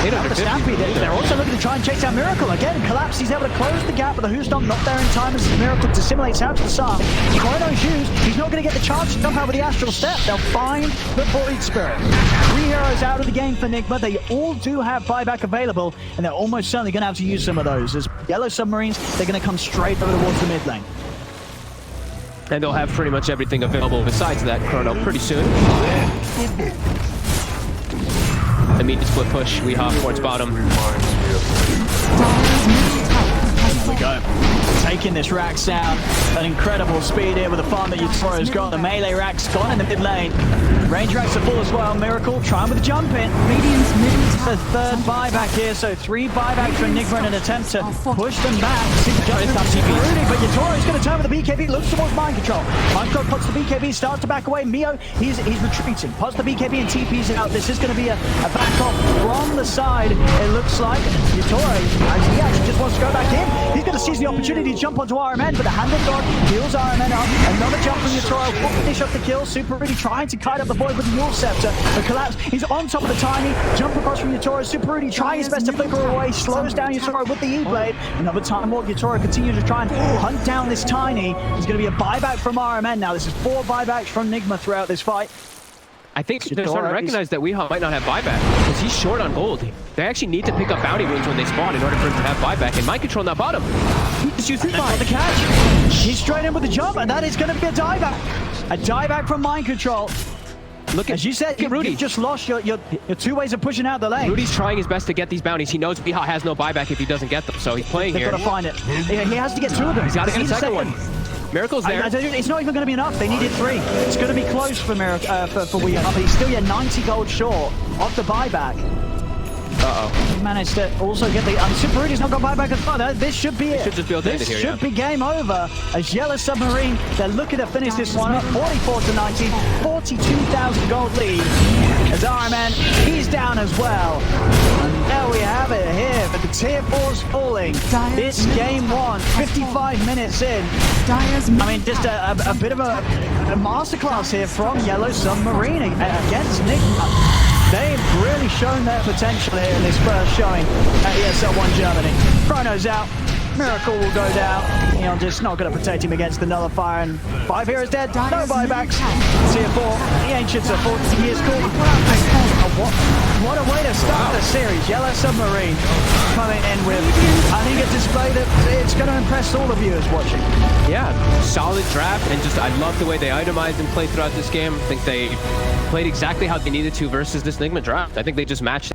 The Stampede, they're also looking to try and chase down Miracle. Again, Collapse, he's able to close the gap, but the Who's not there in time as Miracle dissimulates out to the side. Chrono's used, he's not going to get the chance to jump out with the Astral Step. They'll find the Void Spirit. 3 heroes out of the game for Nigma. They all do have buyback available, and they're almost certainly going to have to use some of those. As Yellow Submarines, they're going to come straight over towards the mid lane. And they'll have pretty much everything available besides that Chrono pretty soon. Immediate split push, we hop towards bottom. Dire's middle tower has There we fallen. go. Taking this Rax down. An incredible speed here with the farm that Yatoro's got. The melee Rax gone in the mid lane. Range Rax are full as well. Miracle trying with the jump in. Radiant's middle tower. The third buyback here, so 3 buybacks from Nigma in an attempt to push them back. Rudy, but Yatoro's going to turn with the BKB, looks towards Mind Control. Mind Control puts the BKB, starts to back away. Mio, he's retreating. Puts the BKB and TP's out. This is going to be a back off from the side. It looks like Yatoro, he actually just wants to go back in. He's going to seize the opportunity to jump onto RMN, but the Hand of God heals RMN up. Another jump from Yatoro will finish up the kill. Super Rudy trying to kite up the Void with the Yule Scepter. The Collapse, he's on top of the Tiny. Jump across from Yatoro. Super Rudy trying his best to flicker away. Slows down Yatoro with the E-Blade. Another time walk. Yatoro continues to try and hunt down this Tiny. There's going to be a buyback from RMN now. This is 4 buybacks from Nigma throughout this fight. I think they're starting to recognize that Weehaw might not have buyback because he's short on gold. They actually need to pick up bounty runes when they spawn in order for him to have buyback. And Mind Control now bottom. He's using The catch. He's straight in with the jump, and that is going to be a dieback. A dieback from Mind Control. Look at, As you said, Rudy. you just lost your 2 ways of pushing out the lane. Rudy's trying his best to get these bounties. He knows Weehaw has no buyback if he doesn't get them, so he's playing They've here. got to find it. He has to get 2 of them. He's got to get a second one. Miracle's there. It's not even going to be enough. They needed 3. It's going to be close for Weehaw, but he's still 90 gold short of the buyback. Uh-oh. He managed to also get the... Super Rudy's not got buyback as well. This should be it. Should just be able to end it This here, should be game over. As Yellow Submarine, they're looking to finish this one up. 44-19, 42,000 gold lead. As RMN, he's down as well. And there we have it here. But the tier 4's falling. This game 1, 55 minutes in. Dire's I mean, just a bit of a masterclass here from Yellow Submarine against Nigma. They've really shown their potential here in this first showing at ESL One Germany. Chrono's out. Miracle will go down. Neon just not going to protect him against the Nullifier. And 5 heroes dead. No buybacks. Tier 4. The Ancients are 40 years cool. What a way to start the series. Yellow Submarine coming in with, I think, a display that it's going to impress all the viewers watching. Yeah, solid draft, and just I love the way they itemized and played throughout this game. I think they played exactly how they needed to versus this Nigma draft. I think they just matched